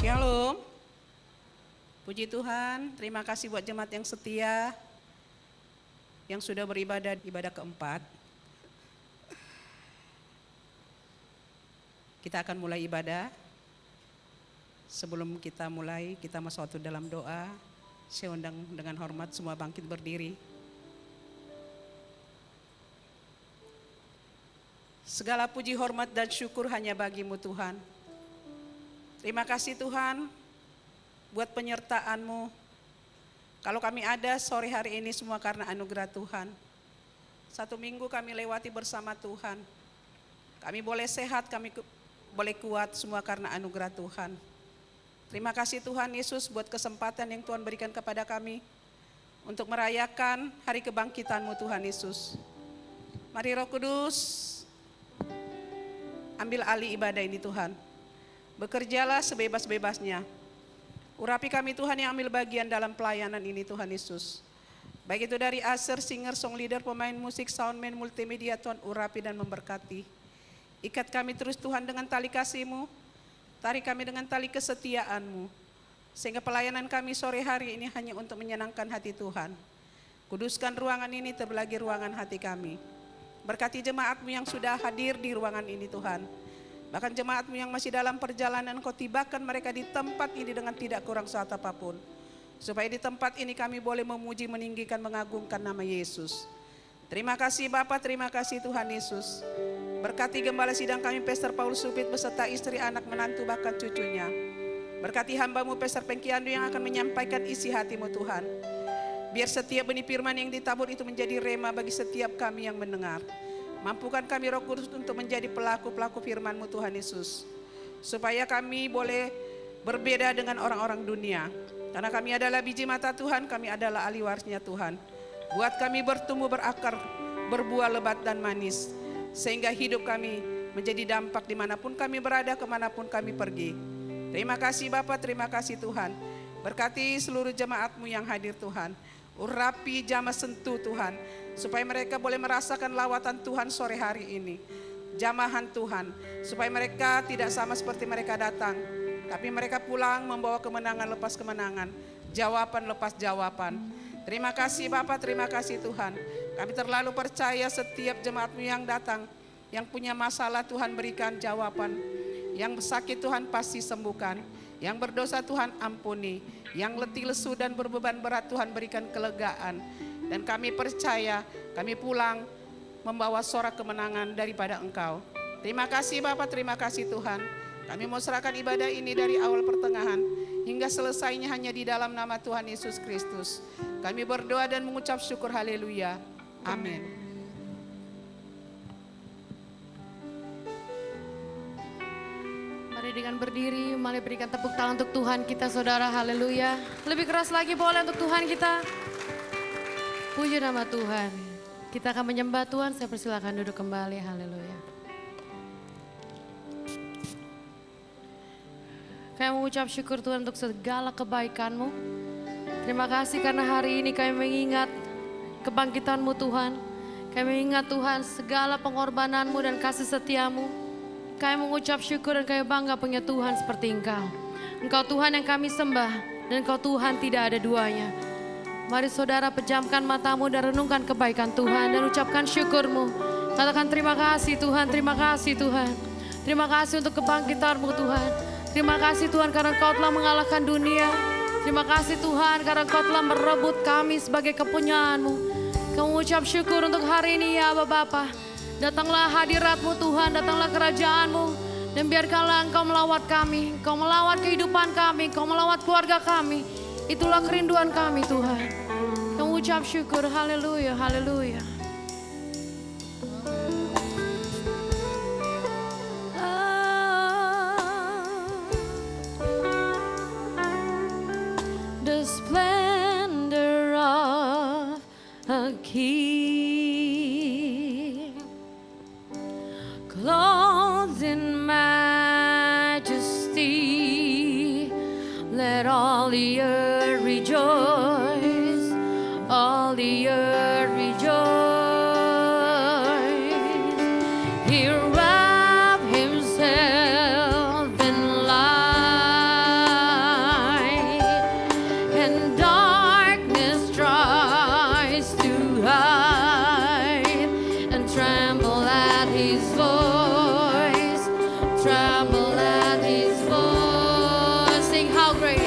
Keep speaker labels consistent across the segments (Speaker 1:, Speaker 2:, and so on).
Speaker 1: Shalom, puji Tuhan, terima kasih buat jemaat yang setia, yang sudah beribadah ibadah keempat. Kita akan mulai ibadah. Sebelum kita mulai, kita masuk waktu dalam doa. Saya undang dengan hormat semua bangkit berdiri. Segala puji, hormat, dan syukur hanya bagimu Tuhan. Terima kasih Tuhan buat penyertaan-Mu. Kalau kami ada sore hari ini semua karena anugerah Tuhan. 1 minggu kami lewati bersama Tuhan. Kami boleh sehat, kami boleh kuat semua karena anugerah Tuhan. Terima kasih Tuhan Yesus buat kesempatan yang Tuhan berikan kepada kami untuk merayakan hari kebangkitan-Mu Tuhan Yesus. Mari Roh Kudus, ambil alih ibadah ini Tuhan. Bekerjalah sebebas-bebasnya. Urapi kami Tuhan yang ambil bagian dalam pelayanan ini Tuhan Yesus. Baik itu dari usher, singer, song leader, pemain musik, soundman, multimedia, Tuhan urapi dan memberkati. Ikat kami terus Tuhan dengan tali kasih-Mu, tarik kami dengan tali kesetiaan-Mu. Sehingga pelayanan kami sore hari ini hanya untuk menyenangkan hati Tuhan. Kuduskan ruangan ini terbelagi ruangan hati kami. Berkati jemaat-Mu yang sudah hadir di ruangan ini Tuhan. Bahkan jemaat-Mu yang masih dalam perjalanan, Kau tibakan mereka di tempat ini dengan tidak kurang suatu apapun. Supaya di tempat ini kami boleh memuji, meninggikan, mengagungkan nama Yesus. Terima kasih Bapa, terima kasih Tuhan Yesus. Berkati gembala sidang kami Pastor Paul Supit beserta istri, anak, menantu, bahkan cucunya. Berkati hamba-Mu Pastor Pengkiandu yang akan menyampaikan isi hati-Mu Tuhan. Biar setiap benih firman yang ditabur itu menjadi rema bagi setiap kami yang mendengar. Mampukan kami Roh Kudus untuk menjadi pelaku-pelaku firman-Mu Tuhan Yesus. Supaya kami boleh berbeda dengan orang-orang dunia. Karena kami adalah biji mata Tuhan, kami adalah ahli warisnya Tuhan. Buat kami bertumbuh, berakar, berbuah lebat dan manis. Sehingga hidup kami menjadi dampak dimanapun kami berada, kemanapun kami pergi. Terima kasih Bapa, terima kasih Tuhan. Berkati seluruh jemaat-Mu yang hadir Tuhan. Urapi jamaah sentuh Tuhan, supaya mereka boleh merasakan lawatan Tuhan sore hari ini. Jamahan Tuhan, supaya mereka tidak sama seperti mereka datang, tapi mereka pulang membawa kemenangan lepas kemenangan, jawaban lepas jawaban. Terima kasih Bapa, terima kasih Tuhan. Kami terlalu percaya setiap jemaat-Mu yang datang, yang punya masalah Tuhan berikan jawaban. Yang sakit Tuhan pasti sembuhkan. Yang berdosa Tuhan ampuni. Yang letih lesu dan berbeban berat Tuhan berikan kelegaan. Dan kami percaya kami pulang membawa sorak kemenangan daripada Engkau. Terima kasih Bapak, terima kasih Tuhan. Kami mau serahkan ibadah ini dari awal pertengahan hingga selesainya hanya di dalam nama Tuhan Yesus Kristus. Kami berdoa dan mengucap syukur, haleluya. Amin.
Speaker 2: Mari dengan berdiri, mari berikan tepuk tangan untuk Tuhan kita saudara, haleluya. Lebih keras lagi boleh untuk Tuhan kita. Puji nama Tuhan. Kita akan menyembah Tuhan, saya persilakan duduk kembali, haleluya. Kami mengucap syukur Tuhan untuk segala kebaikan-Mu. Terima kasih karena hari ini kami mengingat kebangkitan-Mu Tuhan. Kami mengingat Tuhan segala pengorbanan-Mu dan kasih setia-Mu. Kami mengucap syukur dan kami bangga punya Tuhan seperti Engkau. Engkau Tuhan yang kami sembah dan Engkau Tuhan tidak ada duanya. Mari saudara pejamkan matamu dan renungkan kebaikan Tuhan dan ucapkan syukur-Mu. Katakan terima kasih Tuhan, terima kasih Tuhan. Terima kasih untuk kebangkitan-Mu Tuhan. Terima kasih Tuhan karena Engkau telah mengalahkan dunia. Terima kasih Tuhan karena Engkau telah merebut kami sebagai kepunyaan-Mu. Kami mengucap syukur untuk hari ini ya Bapa. Datanglah hadirat-Mu Tuhan, datanglah kerajaan-Mu. Dan biarkanlah Engkau melawat kami, Engkau melawat kehidupan kami, Engkau melawat keluarga kami. Itulah kerinduan kami Tuhan. Kami mengucap syukur, haleluya, haleluya. The splendor of a king, clothed in majesty, let all the earth rejoice, all the earth rejoice. He wrapped himself in light, and darkness tries to hide, and tremble at his voice, tremble at his voice. Sing how great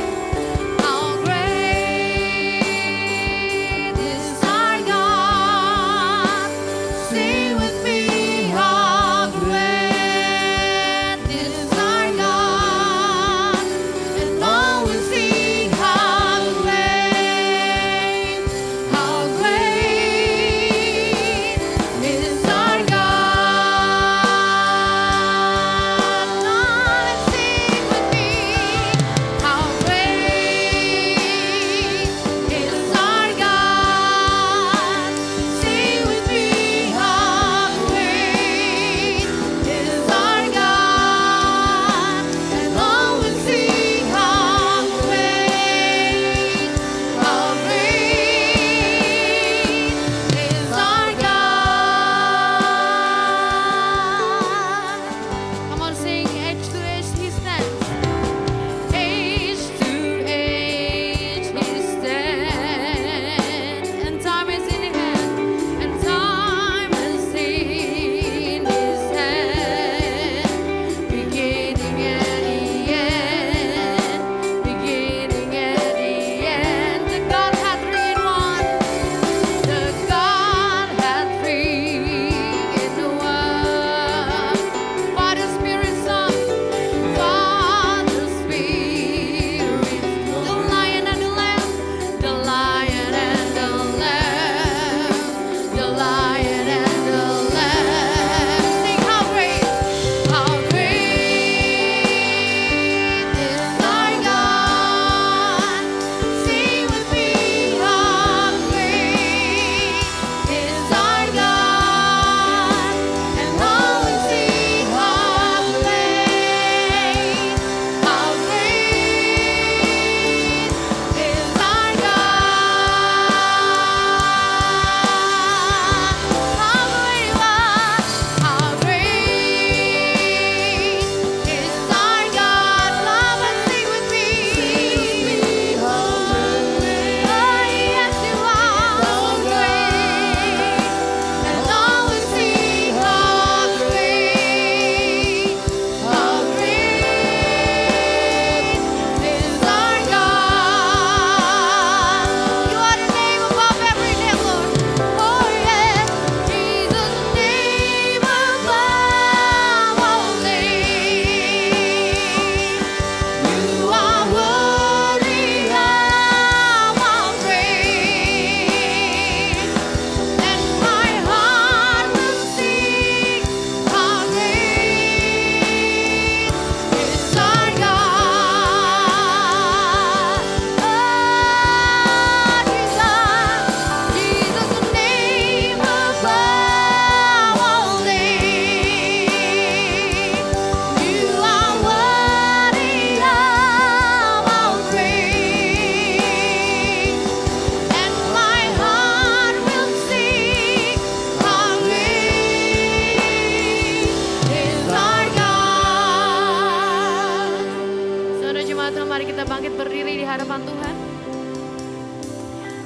Speaker 2: bangkit berdiri di hadapan Tuhan?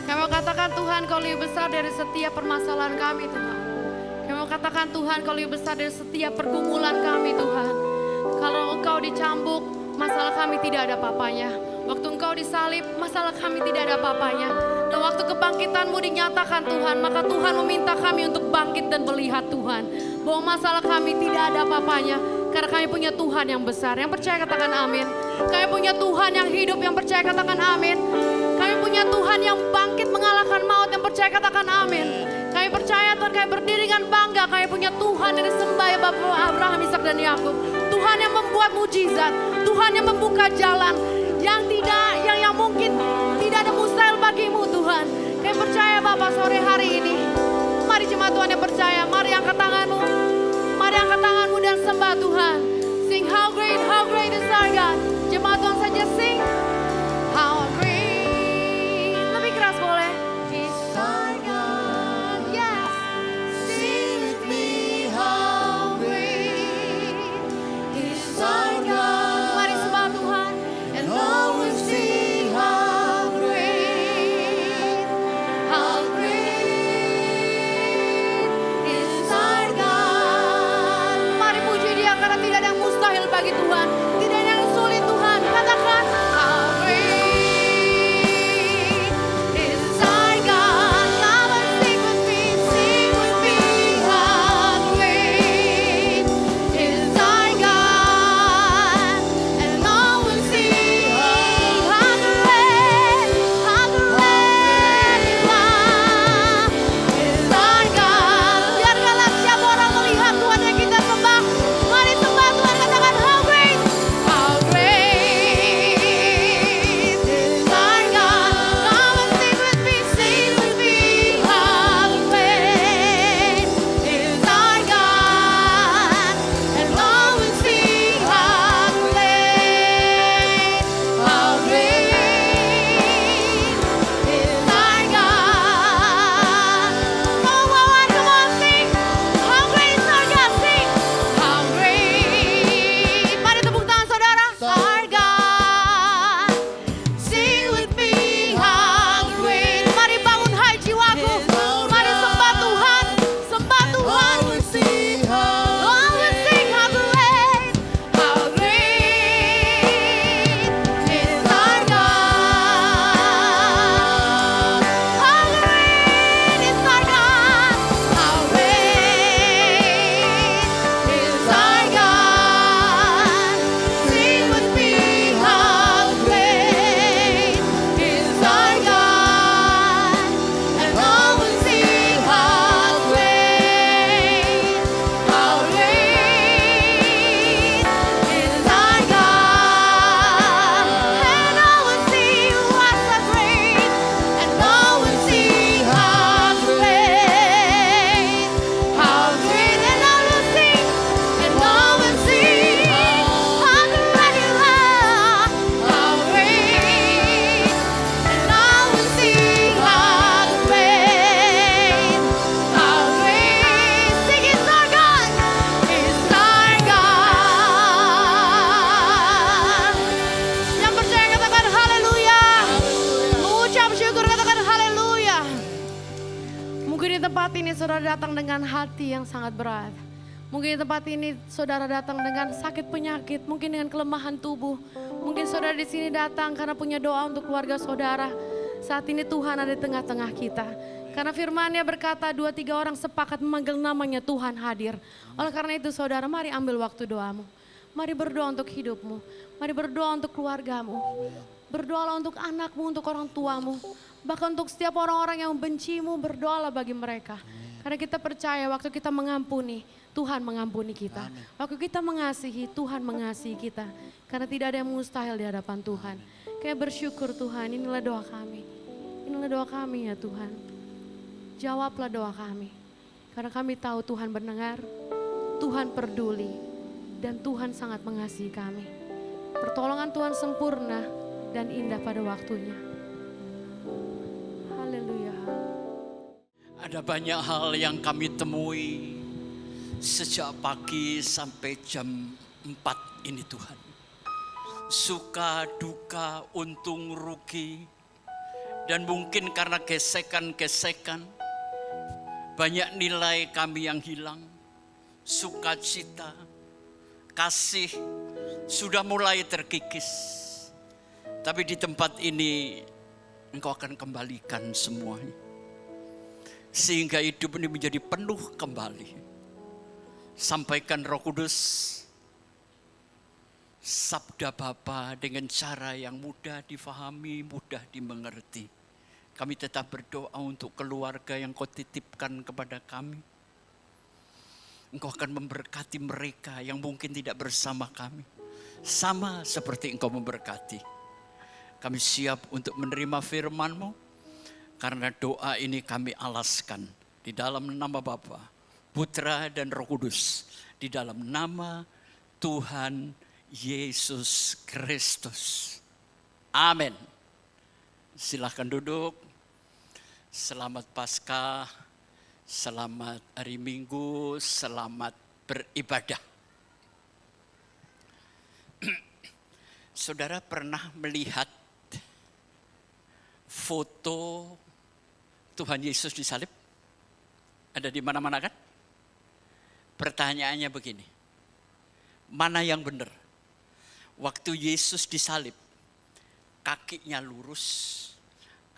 Speaker 2: Kami mau katakan Tuhan, Kau lebih besar dari setiap permasalahan kami Tuhan. Kami mau katakan Tuhan, Kau lebih besar dari setiap pergumulan kami Tuhan. Kalau Engkau dicambuk, masalah kami tidak ada apa-apanya. Waktu Engkau disalib, masalah kami tidak ada apa-apanya. Dan waktu kebangkitan-Mu dinyatakan Tuhan, maka Tuhan meminta kami untuk bangkit dan melihat Tuhan. Bahwa masalah kami tidak ada apa-apanya. Karena kami punya Tuhan yang besar. Yang percaya katakan amin. Kami punya Tuhan yang hidup, yang percaya katakan amin. Kami punya Tuhan yang bangkit mengalahkan maut, yang percaya katakan amin. Kami percaya Tuhan, kami berdiri dengan bangga. Kami punya Tuhan yang disembah ya Bapak Abraham, Ishak dan Yakub. Tuhan yang membuat mujizat, Tuhan yang membuka jalan yang mungkin tidak ada mustahil bagimu Tuhan. Kami percaya Bapak sore hari ini. Mari jemaat Tuhan yang percaya, mari angkat tanganmu. Mari angkat tanganmu dan sembah Tuhan. Sing how great is our God. Jemaat Tuhan saja sing. How great. Lebih keras boleh. Is our God. Yes. Sing with me how great is our God. Mari sembah Tuhan. And all will see how great is our God. Mari puji Dia karena tidak ada yang mustahil bagi Tuhan. Tidak ada yang sulit Tuhan. Katakan how great is our God. Come and sing with me how great is our God. And all will see how great is our God. Biarkanlah siapa orang melihat Tuhan yang kita sembah. Mari sembah Tuhan, katakan how great is our God. Come and sing with me how great is our God. And all will see how great is our God. Come on, sing. How great is our God, sing. How great. Mari tepuk tangan saudara. Our God. Sing with me how great. Mari bangun hai jiwaku. Mari sembah Tuhan. Sembah Tuhan. Oh, we sing how great. How great is our God. How great is our God. How great is our God. Sing with me how great is our God. And all will sing how great is our God. And all will see what's so great. And all will see how great, how great. And all will sing, and all will see how great you are, how great. And all will see how great, how great. Sing it's our God, it's our God. Yang percaya katakan haleluya. Mengucap syukur katakan haleluya. Mungkin di tempat ini saudara datang dengan hati yang sangat berat. Mungkin di tempat ini saudara datang dengan sakit penyakit, mungkin dengan kelemahan tubuh. Mungkin saudara di sini datang karena punya doa untuk keluarga saudara. Saat ini Tuhan ada di tengah-tengah kita. Karena firman-Nya berkata 2-3 orang sepakat memanggil namanya Tuhan hadir. Oleh karena itu saudara, mari ambil waktu doamu. Mari berdoa untuk hidupmu. Mari berdoa untuk keluargamu. Berdoalah untuk anakmu, untuk orang tuamu. Bahkan untuk setiap orang-orang yang membencimu, berdoalah bagi mereka. Karena kita percaya waktu kita mengampuni, Tuhan mengampuni kita. Waktu kita mengasihi, Tuhan mengasihi kita. Karena tidak ada yang mustahil di hadapan Tuhan. Kayak bersyukur Tuhan, inilah doa kami. Inilah doa kami ya Tuhan. Jawablah doa kami. Karena kami tahu Tuhan mendengar, Tuhan peduli, dan Tuhan sangat mengasihi kami. Pertolongan Tuhan sempurna dan indah pada waktunya. Haleluya.
Speaker 3: Ada banyak hal yang kami temui sejak pagi sampai jam 4 ini Tuhan. suka, duka, untung, rugi. Dan mungkin karena gesekan-gesekan, banyak nilai kami yang hilang. Sukacita, kasih sudah mulai terkikis. Tapi di tempat ini Engkau akan kembalikan semuanya. Sehingga hidup ini menjadi penuh kembali. Sampaikan Roh Kudus sabda Bapa dengan cara yang mudah difahami, mudah dimengerti. Kami tetap berdoa untuk keluarga yang Kau titipkan kepada kami. Engkau akan memberkati mereka yang mungkin tidak bersama kami. Sama seperti Engkau memberkati. Kami siap untuk menerima firman-Mu. Karena doa ini kami alaskan di dalam nama Bapa, Putra dan Roh Kudus. Di dalam nama Tuhan Yesus Kristus. Amin. Silakan duduk. Selamat Paskah, selamat hari Minggu, selamat beribadah. Saudara pernah melihat foto Tuhan Yesus disalib? Ada di mana-mana kan? Pertanyaannya begini, mana yang benar? Waktu Yesus disalib, kakinya lurus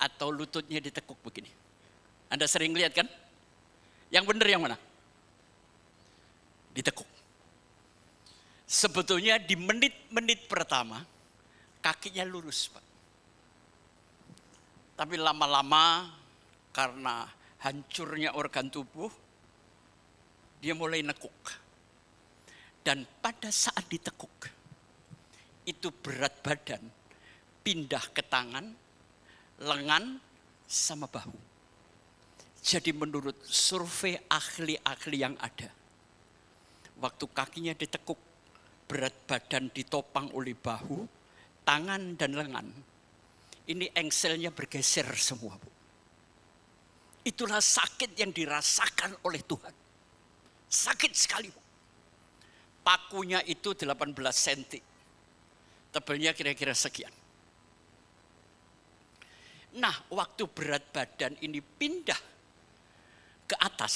Speaker 3: atau lututnya ditekuk begini? Anda sering lihat kan? Yang benar yang mana? Ditekuk. Sebetulnya di menit-menit pertama, kakinya lurus, Pak. Tapi lama-lama karena hancurnya organ tubuh, dia mulai nekuk. Dan pada saat ditekuk, itu berat badan pindah ke tangan, lengan, sama bahu. Jadi menurut survei ahli-ahli yang ada, waktu kakinya ditekuk, berat badan ditopang oleh bahu, tangan dan lengan. Ini engselnya bergeser semua, Bu. Itulah sakit yang dirasakan oleh Tuhan. Sakit sekali, Bu. Pakunya itu 18 cm. Tebalnya kira-kira sekian. Nah, waktu berat badan ini pindah ke atas,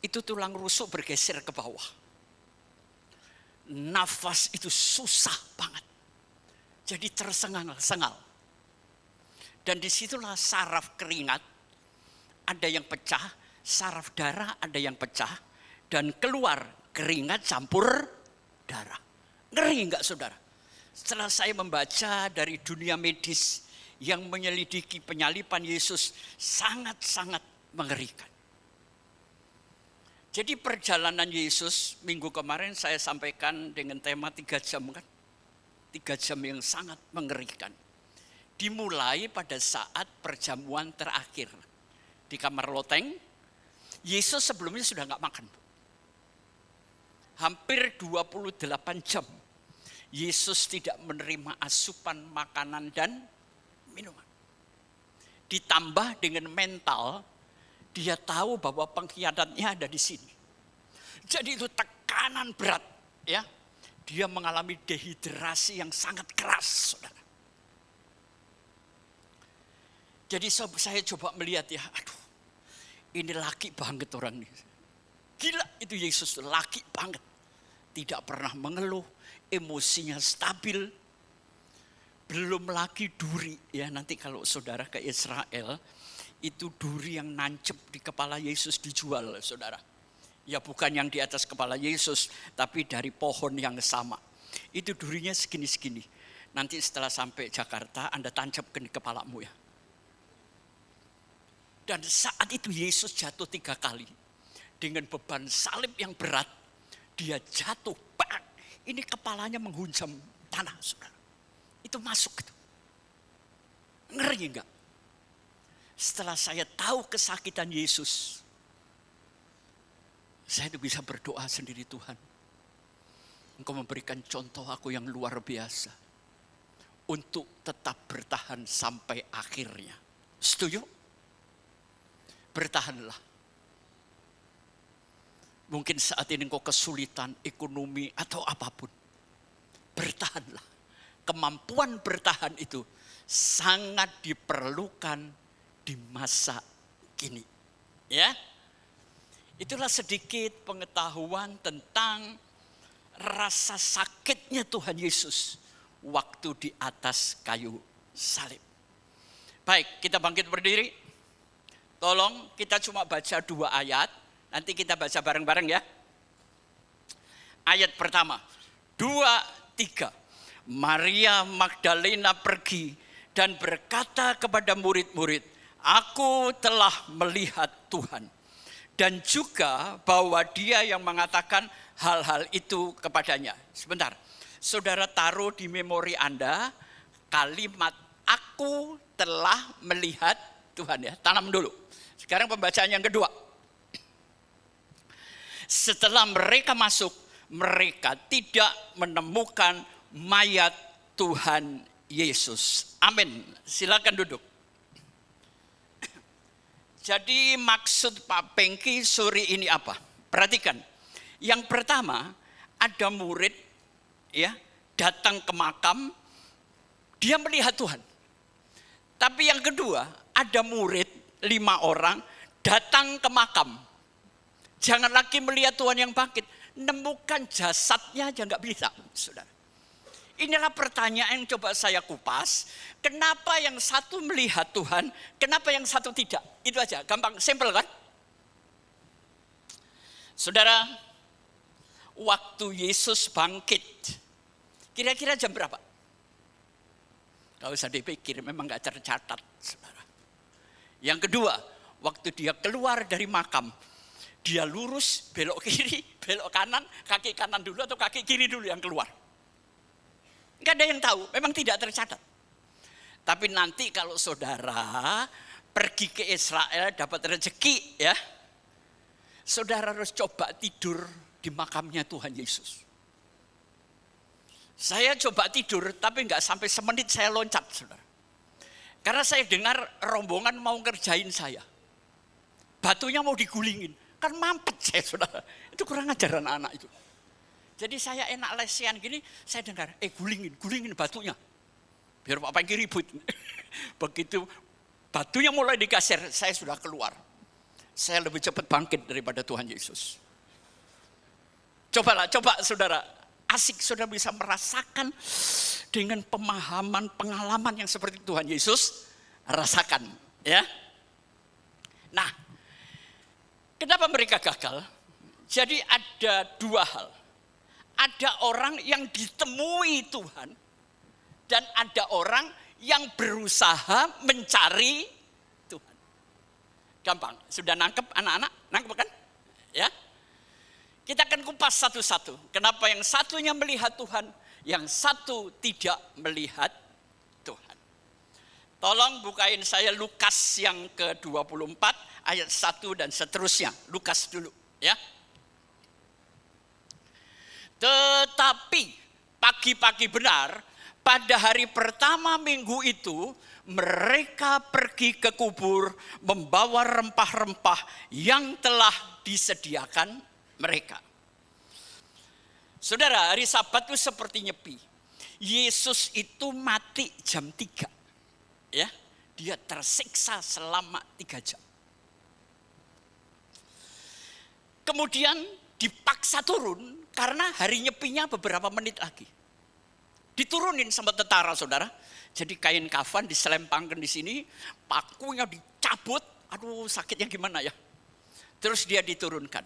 Speaker 3: itu tulang rusuk bergeser ke bawah. Nafas itu susah banget. Jadi tersengal-sengal. Dan disitulah saraf keringat, ada yang pecah, saraf darah ada yang pecah, dan keluar keringat campur darah. Ngeri enggak saudara? Setelah saya membaca dari dunia medis yang menyelidiki penyaliban Yesus, sangat-sangat mengerikan. Jadi perjalanan Yesus minggu kemarin saya sampaikan dengan tema 3 jam kan. 3 jam yang sangat mengerikan. Dimulai pada saat perjamuan terakhir. Di kamar loteng, Yesus sebelumnya sudah enggak makan. Hampir 28 jam. Yesus tidak menerima asupan makanan dan minuman. Ditambah dengan mental, dia tahu bahwa pengkhianatnya ada di sini. Jadi itu tekanan berat, ya. Dia mengalami dehidrasi yang sangat keras, saudara. Jadi saya coba melihat ya, aduh, ini laki banget orang ini. Gila itu Yesus, laki banget. Tidak pernah mengeluh, emosinya stabil. Belum lagi duri, ya nanti kalau saudara ke Israel, itu duri yang nancep di kepala Yesus dijual, saudara. Ya bukan yang di atas kepala Yesus, tapi dari pohon yang sama. Itu durinya segini-segini. Nanti setelah sampai Jakarta, Anda tancapkan di kepalamu ya. Dan saat itu Yesus jatuh 3 kali. Dengan beban salib yang berat, dia jatuh. Bang! Ini kepalanya menghunjam tanah, saudara. Itu masuk gitu. Ngeri enggak? Setelah saya tahu kesakitan Yesus, saya itu bisa berdoa sendiri, Tuhan. Engkau memberikan contoh aku yang luar biasa. Untuk tetap bertahan sampai akhirnya. Setuju? Bertahanlah. Mungkin saat ini engkau kesulitan ekonomi atau apapun. Bertahanlah. kemampuan bertahan itu sangat diperlukan di masa kini. Ya. Itulah sedikit pengetahuan tentang rasa sakitnya Tuhan Yesus waktu di atas kayu salib. Baik, kita bangkit berdiri. Tolong kita cuma baca 2 ayat. Nanti kita baca bareng-bareng ya. Ayat pertama, 2, 3. Maria Magdalena pergi dan berkata kepada murid-murid, "Aku telah melihat Tuhan." Dan juga bahwa dia yang mengatakan hal-hal itu kepadanya. Sebentar, saudara taruh di memori Anda kalimat "aku telah melihat Tuhan" ya. Tanam dulu. Sekarang pembacaan yang kedua. Setelah mereka masuk, mereka tidak menemukan mayat Tuhan Yesus. Amin. Silakan duduk. Jadi maksud Pak Pengki sore ini apa? Perhatikan. Yang pertama, ada murid ya datang ke makam, dia melihat Tuhan. Tapi yang kedua, ada murid 5 orang datang ke makam. Jangan lagi melihat Tuhan yang bangkit, nemukan jasadnya aja nggak bisa, saudara. Inilah pertanyaan yang coba saya kupas. Kenapa yang satu melihat Tuhan, kenapa yang satu tidak? Itu aja, gampang, simpel kan? Saudara, waktu Yesus bangkit, kira-kira jam berapa? Gak usah dipikir, memang gak tercatat, saudara. Yang kedua, waktu dia keluar dari makam, dia lurus, belok kiri, belok kanan, kaki kanan dulu atau kaki kiri dulu yang keluar. Gak ada yang tahu, memang tidak tercatat. Tapi nanti kalau saudara pergi ke Israel dapat rezeki ya, saudara harus coba tidur di makamnya Tuhan Yesus. Saya coba tidur tapi nggak sampai semenit saya loncat, saudara. Karena saya dengar rombongan mau ngerjain saya. Batunya mau digulingin, kan mampet saya, saudara. Itu kurang ajar anak-anak itu. Jadi saya enak lesian gini, saya dengar, gulingin batunya. Biar Pak Pengki ribut. Begitu batunya mulai dikasir, saya sudah keluar. Saya lebih cepat bangkit daripada Tuhan Yesus. Coba saudara, asik saudara bisa merasakan dengan pemahaman, pengalaman yang seperti Tuhan Yesus rasakan. Ya. Nah, kenapa mereka gagal? Jadi ada 2 hal. Ada orang yang ditemui Tuhan dan ada orang yang berusaha mencari Tuhan. Gampang, sudah nangkep anak-anak? Nangkep kan? Ya. Kita akan kupas satu-satu. Kenapa yang satunya melihat Tuhan, yang satu tidak melihat Tuhan. Tolong bukain saya Lukas yang ke-24 ayat 1 dan seterusnya. Lukas dulu ya. Tetapi pagi-pagi benar, pada hari pertama minggu itu, mereka pergi ke kubur membawa rempah-rempah yang telah disediakan mereka. Saudara, hari Sabat itu seperti nyepi. Yesus itu mati jam 3. Ya, dia tersiksa selama 3 jam. Kemudian dipaksa turun karena hari nyepinya beberapa menit lagi. Diturunin sama tentara, saudara. Jadi kain kafan diselempangkan di sini, pakunya dicabut, aduh sakitnya gimana ya. Terus dia diturunkan.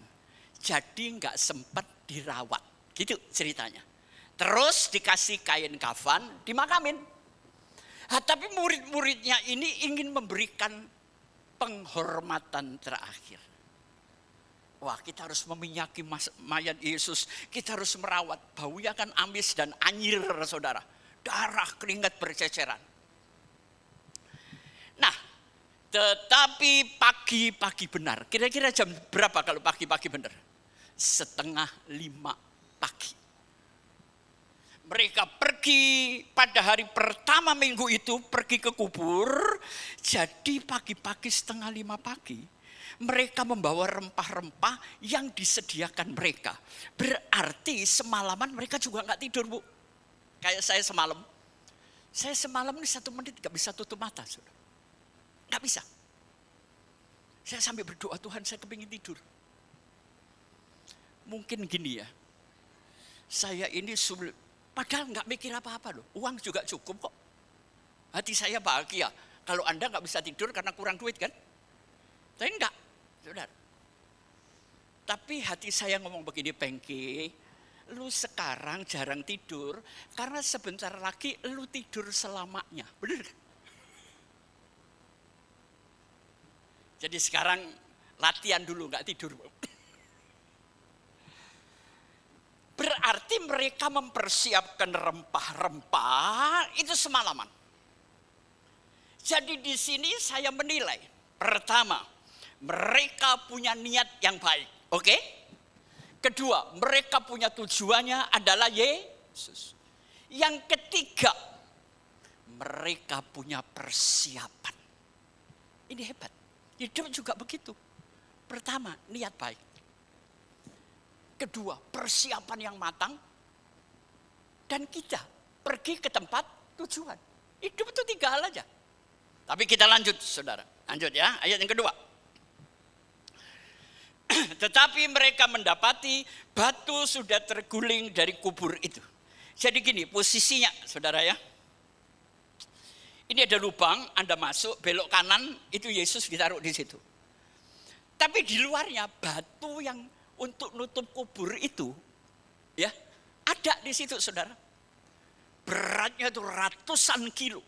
Speaker 3: Jadi nggak sempat dirawat, gitu ceritanya. Terus dikasih kain kafan, dimakamin. Tapi murid-muridnya ini ingin memberikan penghormatan terakhir. Wah, kita harus meminyaki mayat Yesus. Kita harus merawat. Baunya kan amis dan anyir, saudara. Darah, keringat berceceran. Nah, tetapi pagi-pagi benar. Kira-kira jam berapa kalau pagi-pagi benar? 4:30 pagi. Mereka pergi pada hari pertama minggu itu, pergi ke kubur. Jadi pagi-pagi 4:30 pagi. Mereka membawa rempah-rempah yang disediakan mereka. Berarti semalaman mereka juga nggak tidur, Bu. Kayak saya semalam. Saya semalam ini 1 menit gak bisa tutup mata, saudara. Gak bisa. Saya sampai berdoa, Tuhan saya kepingin tidur. Mungkin gini ya, saya ini padahal gak mikir apa-apa loh. Uang juga cukup kok. Hati saya bahagia. Kalau Anda gak bisa tidur karena kurang duit kan? Tapi enggak, saudara. Tapi hati saya ngomong begini, Pengki, lu sekarang jarang tidur karena sebentar lagi lu tidur selamanya. Benar kan? Jadi sekarang latihan dulu nggak tidur. Berarti mereka mempersiapkan rempah-rempah itu semalaman. Jadi di sini saya menilai, pertama, mereka punya niat yang baik. Oke? Kedua, mereka punya tujuannya adalah Yesus. Yang ketiga, mereka punya persiapan. Ini hebat. Hidup juga begitu. Pertama, niat baik. Kedua, persiapan yang matang. Dan kita pergi ke tempat tujuan. Hidup itu 3 hal aja. Tapi kita lanjut, saudara. Lanjut ya, ayat yang kedua. Tetapi mereka mendapati batu sudah terguling dari kubur itu. Jadi gini posisinya, saudara ya. Ini ada lubang, Anda masuk, belok kanan, itu Yesus ditaruh di situ. Tapi di luarnya batu yang untuk nutup kubur itu, ya, ada di situ, saudara. Beratnya itu ratusan kilo.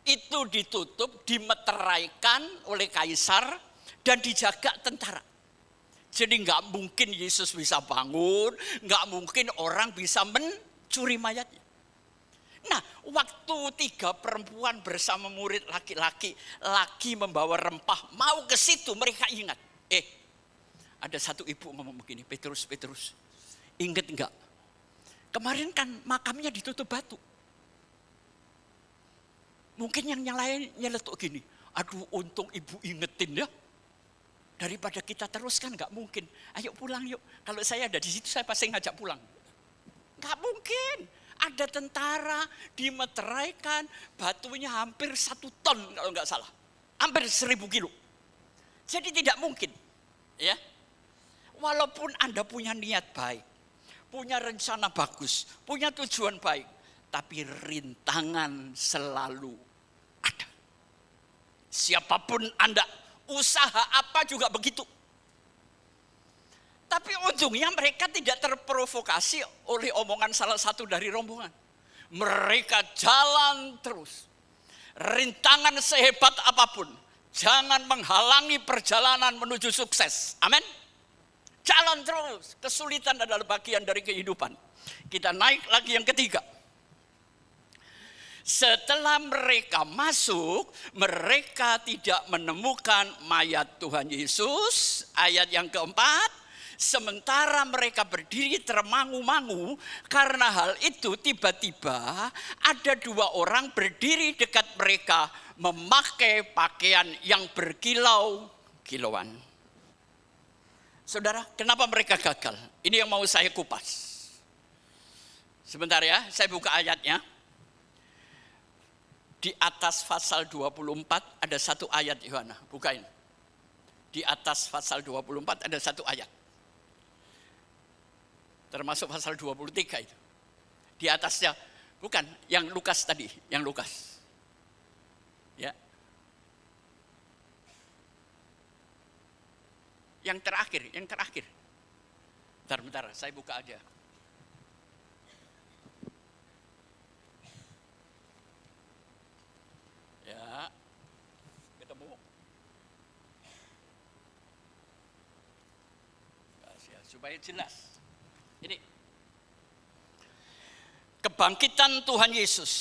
Speaker 3: Itu ditutup, dimeteraikan oleh kaisar, dan dijaga tentara. Jadi nggak mungkin Yesus bisa bangun, nggak mungkin orang bisa mencuri mayatnya. Nah, waktu 3 perempuan bersama murid laki-laki lagi membawa rempah mau ke situ, mereka ingat. Ada satu ibu ngomong begini, Petrus, ingat nggak? Kemarin kan makamnya ditutup batu. Mungkin yang lain nyeletuk gini, aduh untung ibu ingetin ya. Daripada kita teruskan nggak mungkin. Ayo pulang yuk. Kalau saya ada di situ saya pasti ngajak pulang. Nggak mungkin. Ada tentara dimeteraikan, batunya hampir 1 ton kalau nggak salah. Hampir 1000 kilo. Jadi tidak mungkin. Ya. Walaupun Anda punya niat baik, punya rencana bagus, punya tujuan baik, tapi rintangan selalu ada. Siapapun Anda, usaha apa juga begitu. Tapi untungnya mereka tidak terprovokasi oleh omongan salah satu dari rombongan. Mereka jalan terus. Rintangan sehebat apapun, jangan menghalangi perjalanan menuju sukses. Amin. Jalan terus. Kesulitan adalah bagian dari kehidupan. Kita naik lagi yang ketiga. Setelah mereka masuk, mereka tidak menemukan mayat Tuhan Yesus. Ayat yang keempat, sementara mereka berdiri termangu-mangu, karena hal itu tiba-tiba ada 2 orang berdiri dekat mereka memakai pakaian yang berkilau-kilauan. Saudara, kenapa mereka gagal? Ini yang mau saya kupas. Sebentar ya, saya buka ayatnya. Di atas pasal 24 ada 1 ayat Yohana, bukain. Di atas pasal 24 ada 1 ayat. Termasuk pasal 23 itu. Di atasnya, bukan yang Lukas tadi, yang Lukas. Ya. Yang terakhir. Bentar, saya buka aja. Ya, ketemu. Supaya jelas. Ini kebangkitan Tuhan Yesus.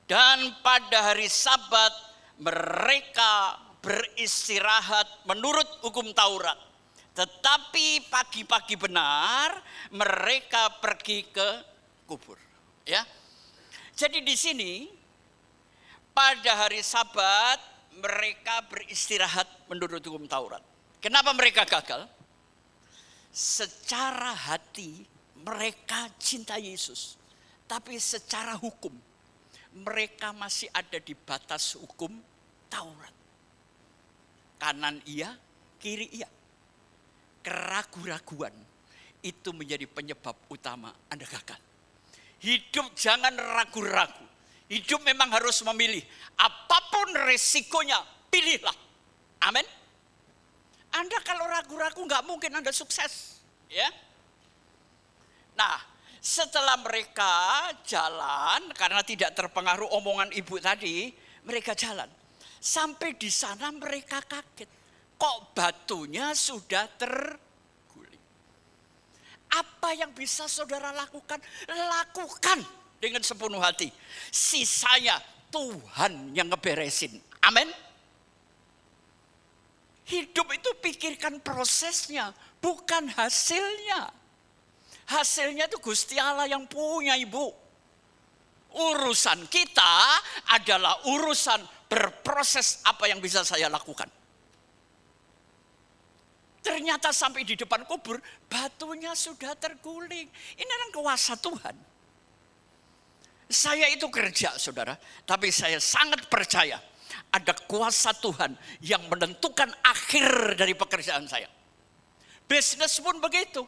Speaker 3: Dan pada hari Sabat mereka beristirahat menurut hukum Taurat. Tetapi pagi-pagi benar mereka pergi ke kubur. Ya. Jadi di sini pada hari Sabat mereka beristirahat menurut hukum Taurat. Kenapa mereka gagal? Secara hati mereka cinta Yesus, Tapi secara hukum, mereka masih ada di batas hukum Taurat. Kanan iya, kiri iya. Keraguan-raguan itu menjadi penyebab utama Anda gagal. Hidup jangan ragu-ragu. Hidup memang harus memilih. Apapun resikonya, pilihlah. Amin. Anda kalau ragu-ragu nggak mungkin Anda sukses. Ya. Nah, setelah mereka jalan, karena tidak terpengaruh omongan ibu tadi, mereka jalan. Sampai di sana mereka kaget. Kok batunya sudah terguling? Apa yang bisa saudara lakukan? Lakukan dengan sepenuh hati. Sisanya Tuhan yang ngeberesin. Amin. Hidup itu pikirkan prosesnya, bukan hasilnya. Hasilnya itu Gusti Allah yang punya, Ibu. Urusan kita adalah urusan berproses apa yang bisa saya lakukan. Ternyata sampai di depan kubur, batunya sudah terguling. Ini kan kuasa Tuhan. Saya itu kerja, saudara. Tapi saya sangat percaya ada kuasa Tuhan yang menentukan akhir dari pekerjaan saya. Bisnis pun begitu.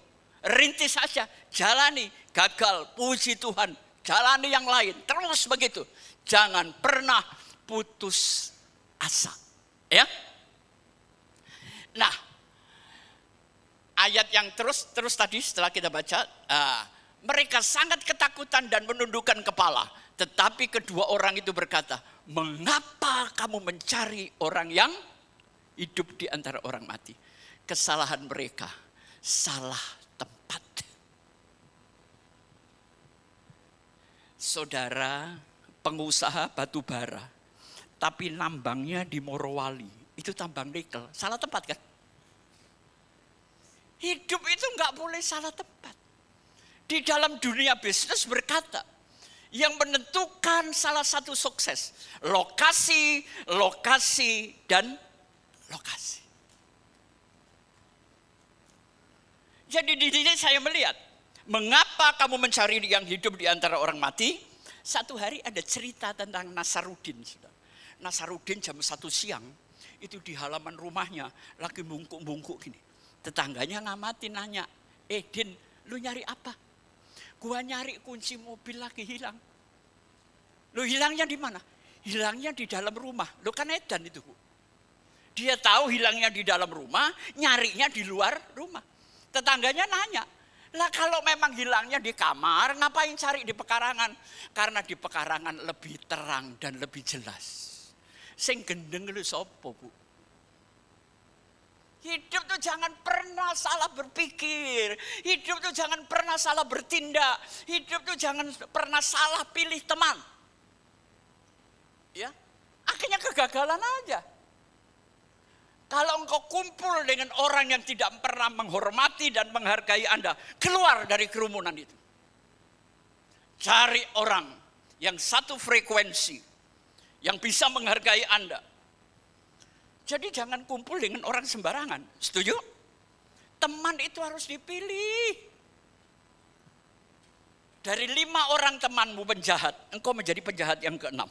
Speaker 3: Rintis saja, jalani, gagal, puji Tuhan, jalani yang lain, terus begitu. Jangan pernah putus asa. Ya. Nah, ayat yang terus tadi setelah kita baca, mereka sangat ketakutan dan menundukkan kepala. Tetapi kedua orang itu berkata, mengapa kamu mencari orang yang hidup di antara orang mati? Kesalahan mereka, salah tempat. Saudara pengusaha batu bara, tapi nambangnya di Morowali, itu tambang nikel, salah tempat kan? Hidup itu nggak boleh salah tempat. Di dalam dunia bisnis berkata, yang menentukan salah satu sukses, lokasi, lokasi, dan lokasi. Jadi di sini saya melihat, mengapa kamu mencari yang hidup di antara orang mati? Satu hari ada cerita tentang Nasarudin. Nasarudin jam 1 siang, itu di halaman rumahnya, lagi bungkuk-bungkuk gini. Tetangganya ngamatin nanya, Din, lu nyari apa? Gua nyari kunci mobil lagi hilang. Lu hilangnya di mana? Hilangnya di dalam rumah. Lu kan edan itu, Bu. Dia tahu hilangnya di dalam rumah, nyarinya di luar rumah. Tetangganya nanya, lah kalau memang hilangnya di kamar, ngapain cari di pekarangan? Karena di pekarangan lebih terang dan lebih jelas. Sing gendeng lu sopo, Bu? Hidup tuh jangan pernah salah berpikir. Hidup tuh jangan pernah salah bertindak. Hidup tuh jangan pernah salah pilih teman. Ya, akhirnya kegagalan aja. Kalau engkau kumpul dengan orang yang tidak pernah menghormati dan menghargai Anda, keluar dari kerumunan itu. Cari orang yang satu frekuensi, yang bisa menghargai Anda. Jadi jangan kumpul dengan orang sembarangan. Setuju? Teman itu harus dipilih. Dari 5 orang temanmu penjahat, engkau menjadi penjahat yang ke-6.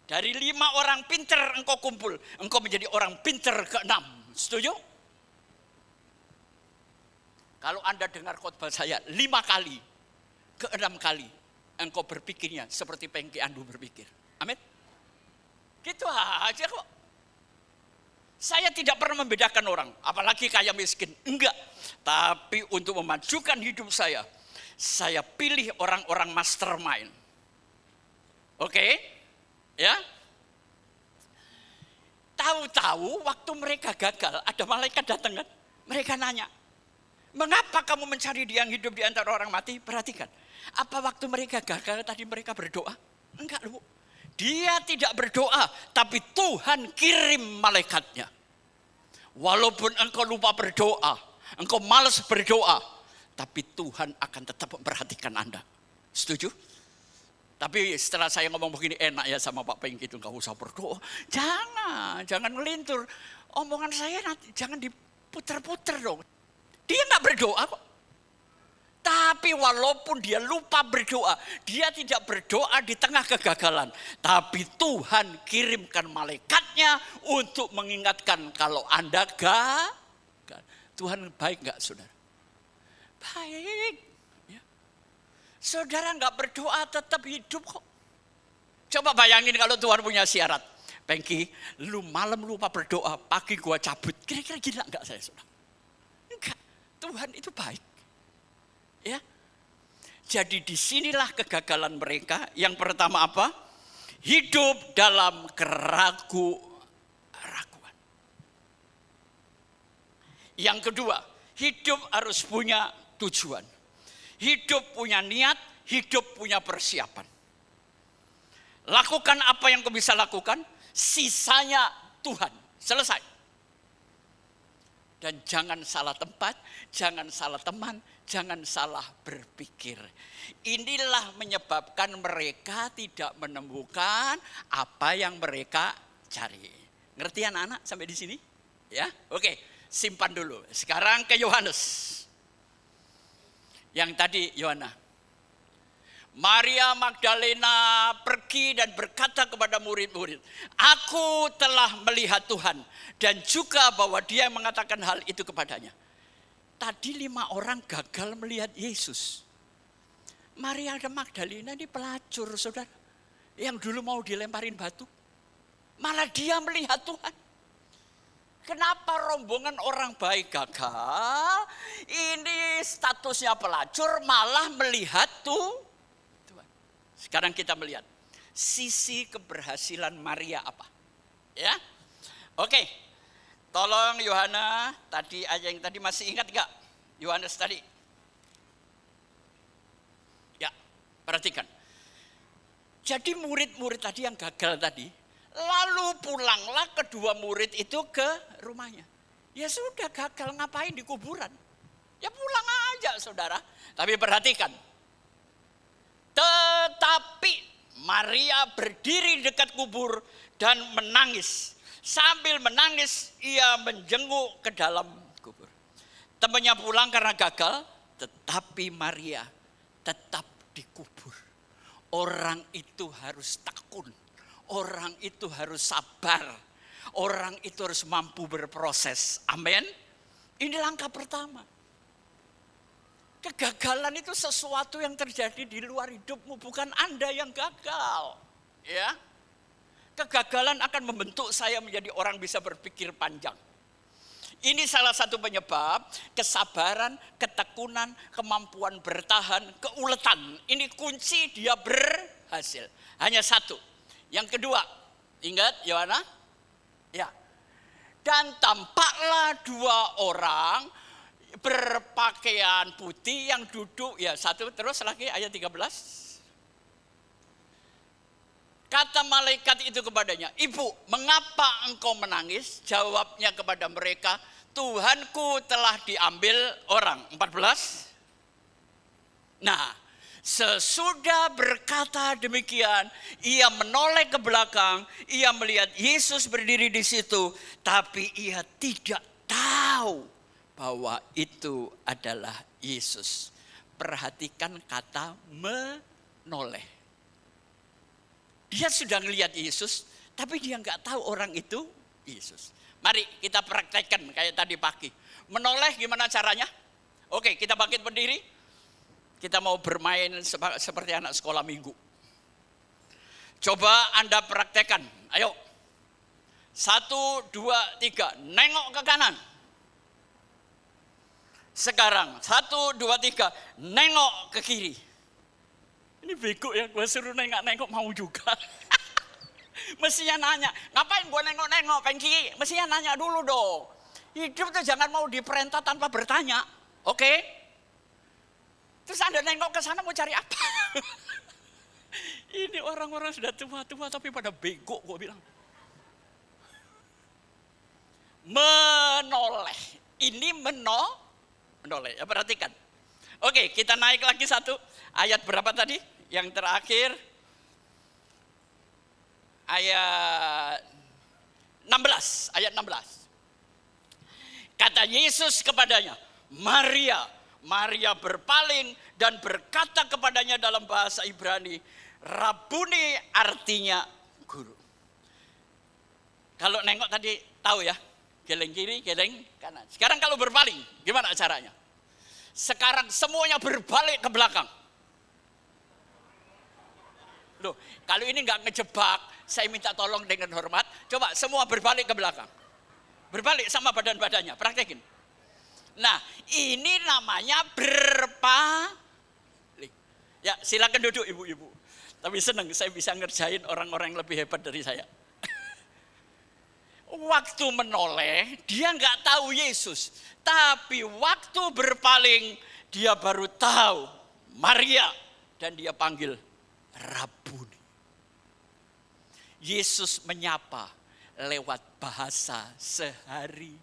Speaker 3: Dari 5 orang pinter engkau kumpul, engkau menjadi orang pinter ke-6. Setuju? Kalau Anda dengar khotbah saya 5 kali, ke-6 kali, engkau berpikirnya seperti Pengki Andu berpikir. Amin. Gitu aja kok. Saya tidak pernah membedakan orang, apalagi kaya miskin. Enggak. Tapi untuk memajukan hidup saya pilih orang-orang mastermind. Oke? Ya? Tahu-tahu waktu mereka gagal, ada malaikat datang kan? Mereka nanya, mengapa kamu mencari dia yang hidup di antara orang mati? Perhatikan, apa waktu mereka gagal tadi mereka berdoa? Enggak, Bu. Dia tidak berdoa, tapi Tuhan kirim malaikatnya. Walaupun engkau lupa berdoa, engkau malas berdoa, tapi Tuhan akan tetap memperhatikan Anda. Setuju? Tapi setelah saya ngomong begini enak ya sama Pak Pengki itu, enggak usah berdoa. Jangan ngelintur. Omongan saya nanti jangan diputer-puter dong. Dia enggak berdoa kok. Tapi walaupun dia lupa berdoa, dia tidak berdoa di tengah kegagalan. Tapi Tuhan kirimkan malaikatnya untuk mengingatkan kalau Anda gagal. Tuhan baik gak saudara? Baik. Ya. Saudara gak berdoa tetap hidup kok. Coba bayangin kalau Tuhan punya syarat. Pengki, lu malam lupa berdoa, pagi gua cabut. Kira-kira gila gak saya saudara? Enggak, Tuhan itu baik. Ya, jadi disinilah kegagalan mereka. Yang pertama apa? Hidup dalam keraguan. Yang kedua, hidup harus punya tujuan. Hidup punya niat, hidup punya persiapan. Lakukan apa yang kau bisa lakukan, sisanya Tuhan. Selesai. Dan jangan salah tempat, jangan salah teman, jangan salah berpikir. Inilah menyebabkan mereka tidak menemukan apa yang mereka cari. Ngerti anak-anak sampai di sini? Ya, oke, simpan dulu. Sekarang ke Yohanes. Yang tadi Yohana. Maria Magdalena pergi dan berkata kepada murid-murid, aku telah melihat Tuhan. Dan juga bahwa dia mengatakan hal itu kepadanya. Tadi 5 orang gagal melihat Yesus. Maria dan Magdalena ini pelacur saudara. Yang dulu mau dilemparin batu. Malah dia melihat Tuhan. Kenapa rombongan orang baik gagal? Ini statusnya pelacur malah melihat Tuhan. Sekarang kita melihat sisi keberhasilan Maria apa? Ya, oke. Tolong Yohana, tadi aja yang tadi masih ingat gak? Yohanes tadi. Ya, perhatikan. Jadi murid-murid tadi yang gagal tadi, lalu pulanglah kedua murid itu ke rumahnya. Ya sudah gagal ngapain di kuburan? Ya pulang aja saudara. Tapi perhatikan. Tetapi Maria berdiri dekat kubur dan menangis. Sambil menangis ia menjenguk ke dalam kubur. Temannya pulang karena gagal, tetapi Maria tetap dikubur. Orang itu harus tekun. Orang itu harus sabar. Orang itu harus mampu berproses. Amin. Ini langkah pertama. Kegagalan itu sesuatu yang terjadi di luar hidupmu, bukan Anda yang gagal. Ya. Kegagalan akan membentuk saya menjadi orang bisa berpikir panjang. Ini salah satu penyebab kesabaran, ketekunan, kemampuan bertahan, keuletan. Ini kunci dia berhasil. Hanya satu. Yang kedua, ingat Yohana? Ya. Dan tampaklah 2 orang berpakaian putih yang duduk, ya satu terus lagi ayat 13. Kata malaikat itu kepadanya, ibu mengapa engkau menangis? Jawabnya kepada mereka, Tuhanku telah diambil orang. 14. Nah, sesudah berkata demikian, ia menoleh ke belakang, ia melihat Yesus berdiri di situ, tapi ia tidak tahu bahwa itu adalah Yesus. Perhatikan kata menoleh. Dia sudah melihat Yesus, tapi dia nggak tahu orang itu Yesus. Mari kita praktekkan kayak tadi pagi. Menoleh gimana caranya? Oke, kita bangkit berdiri. Kita mau bermain seperti anak sekolah minggu. Coba Anda praktekkan. Ayo. 1, 2, 3. Nengok ke kanan. Sekarang 1, 2, 3. Nengok ke kiri. Ini bego ya, gue suruh nengok mau juga. Mestinya nanya, ngapain gue nengok-nengok, Pengki? Mestinya nanya dulu dong. Hidup tuh jangan mau diperintah tanpa bertanya, oke? Terus Anda nengok ke sana mau cari apa? Ini orang-orang sudah tua-tua tapi pada bego, gue bilang. Menoleh, ini menoleh, ya perhatikan. Oke, kita naik lagi satu. Ayat berapa tadi? Yang terakhir. Ayat 16. Ayat 16. Kata Yesus kepadanya, Maria. Maria berpaling dan berkata kepadanya dalam bahasa Ibrani, Rabuni artinya guru. Kalau nengok tadi tahu ya, geleng kiri, geleng kanan. Sekarang kalau berpaling, gimana caranya? Sekarang semuanya berbalik ke belakang. Loh, kalau ini nggak ngejebak, saya minta tolong dengan hormat. Coba semua berbalik ke belakang. Berbalik sama badan-badannya, praktekin. Nah, ini namanya berpaling. Ya, silakan duduk ibu-ibu. Tapi senang saya bisa ngerjain orang-orang yang lebih hebat dari saya. Waktu menoleh, dia nggak tahu Yesus. Tapi waktu berpaling, dia baru tahu Maria. Dan dia panggil Rabuni. Yesus menyapa lewat bahasa sehari-hari.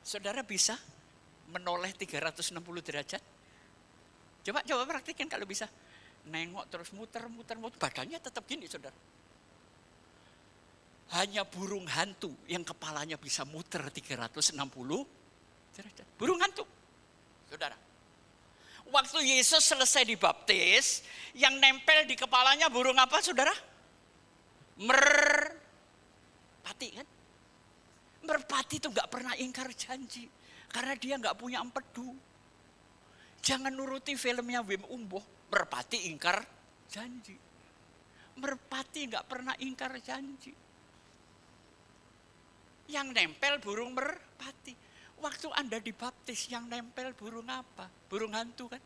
Speaker 3: Saudara bisa menoleh 360 derajat? Coba praktikin kalau bisa. Nengok terus muter, badannya tetap gini saudara. Hanya burung hantu yang kepalanya bisa muter 360 derajat. Burung hantu, saudara. Waktu Yesus selesai dibaptis, yang nempel di kepalanya burung apa saudara? Merpati kan? Merpati itu gak pernah ingkar janji. Karena dia gak punya empedu. Jangan nuruti filmnya Wim Umboh. Merpati ingkar janji. Merpati gak pernah ingkar janji. Yang nempel burung merpati. Waktu Anda dibaptis yang nempel burung apa? Burung hantu kan?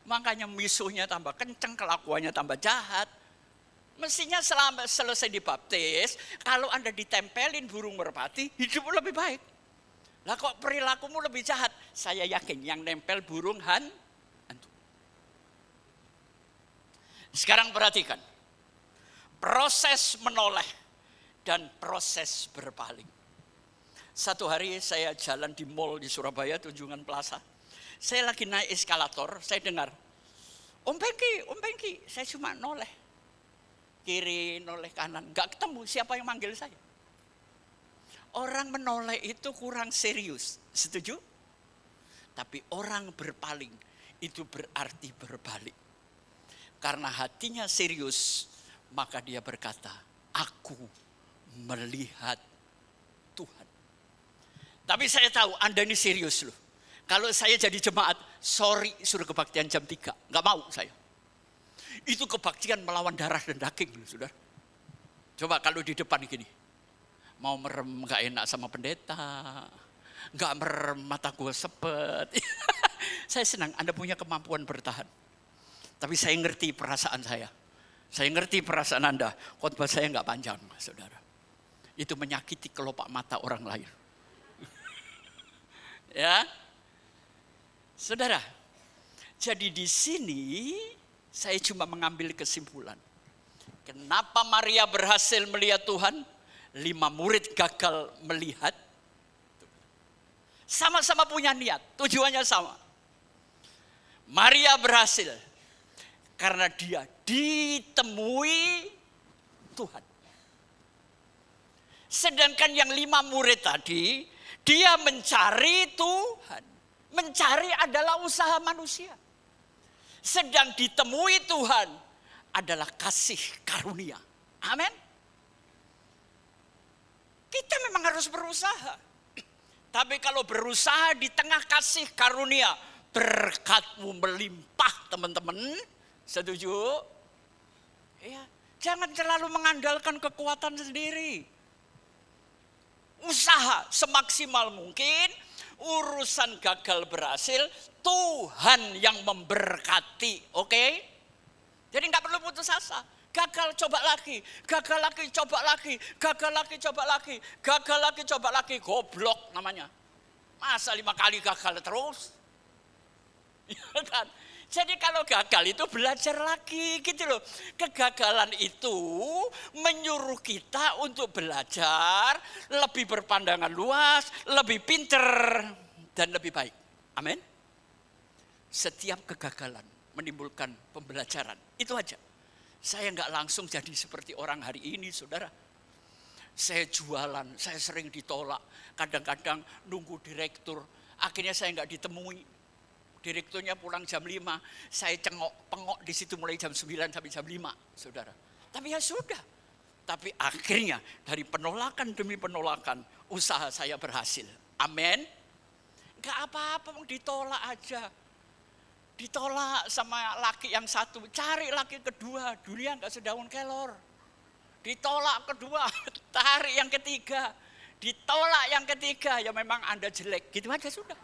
Speaker 3: Makanya misuhnya tambah kenceng, kelakuannya tambah jahat. Mestinya selesai dibaptis, kalau Anda ditempelin burung merpati, hidup lebih baik. Lah kok perilakumu lebih jahat? Saya yakin yang nempel burung hantu. Sekarang perhatikan. Proses menoleh dan proses berpaling. Satu hari saya jalan di mall di Surabaya, Tunjungan Plaza. Saya lagi naik eskalator, saya dengar, Om Pengki, saya cuma noleh. Kiri, noleh kanan, gak ketemu siapa yang manggil saya. Orang menoleh itu kurang serius, setuju? Tapi orang berpaling itu berarti berbalik. Karena hatinya serius, maka dia berkata, aku melihat Tuhan. Tapi saya tahu Anda ini serius loh. Kalau saya jadi jemaat, sorry suruh kebaktian jam 3, gak mau saya. Itu kebaktian melawan darah dan daging loh saudara. Coba kalau di depan gini, mau merem gak enak sama pendeta, gak merem mata gue sepet. Saya senang Anda punya kemampuan bertahan. Tapi saya ngerti perasaan saya. Saya ngerti perasaan Anda. Khotbah saya gak panjang saudara. Itu menyakiti kelopak mata orang lain. Ya, saudara. Jadi di sini saya cuma mengambil kesimpulan. Kenapa Maria berhasil melihat Tuhan? 5 murid gagal melihat. Sama-sama punya niat, tujuannya sama. Maria berhasil karena dia ditemui Tuhan. Sedangkan yang 5 murid tadi, dia mencari Tuhan. Mencari adalah usaha manusia. Sedang ditemui Tuhan adalah kasih karunia. Amin. Kita memang harus berusaha. Tapi kalau berusaha di tengah kasih karunia, berkatmu melimpah teman-teman. Setuju? Ya, jangan terlalu mengandalkan kekuatan sendiri. Usaha semaksimal mungkin, urusan gagal berhasil, Tuhan yang memberkati, oke? Jadi nggak perlu putus asa. Gagal coba lagi, gagal lagi coba lagi, gagal lagi coba lagi, gagal lagi coba lagi, goblok namanya. Masa 5 kali gagal terus? Ya kan? Jadi kalau gagal itu belajar lagi gitu loh. Kegagalan itu menyuruh kita untuk belajar, lebih berpandangan luas, lebih pinter, dan lebih baik. Amin. Setiap kegagalan menimbulkan pembelajaran. Itu aja. Saya nggak langsung jadi seperti orang hari ini, saudara. Saya jualan, saya sering ditolak. Kadang-kadang nunggu direktur, akhirnya saya nggak ditemui. Direkturnya pulang jam 5, saya pengok di situ mulai jam 9 sampai jam 5, saudara. Tapi ya sudah. Tapi akhirnya dari penolakan demi penolakan, usaha saya berhasil. Amin. Gak apa-apa, ditolak aja. Ditolak sama laki yang satu, cari laki kedua, dunia gak sedaun kelor. Ditolak kedua, tarik yang ketiga. Ditolak yang ketiga, ya memang Anda jelek, gitu aja sudah.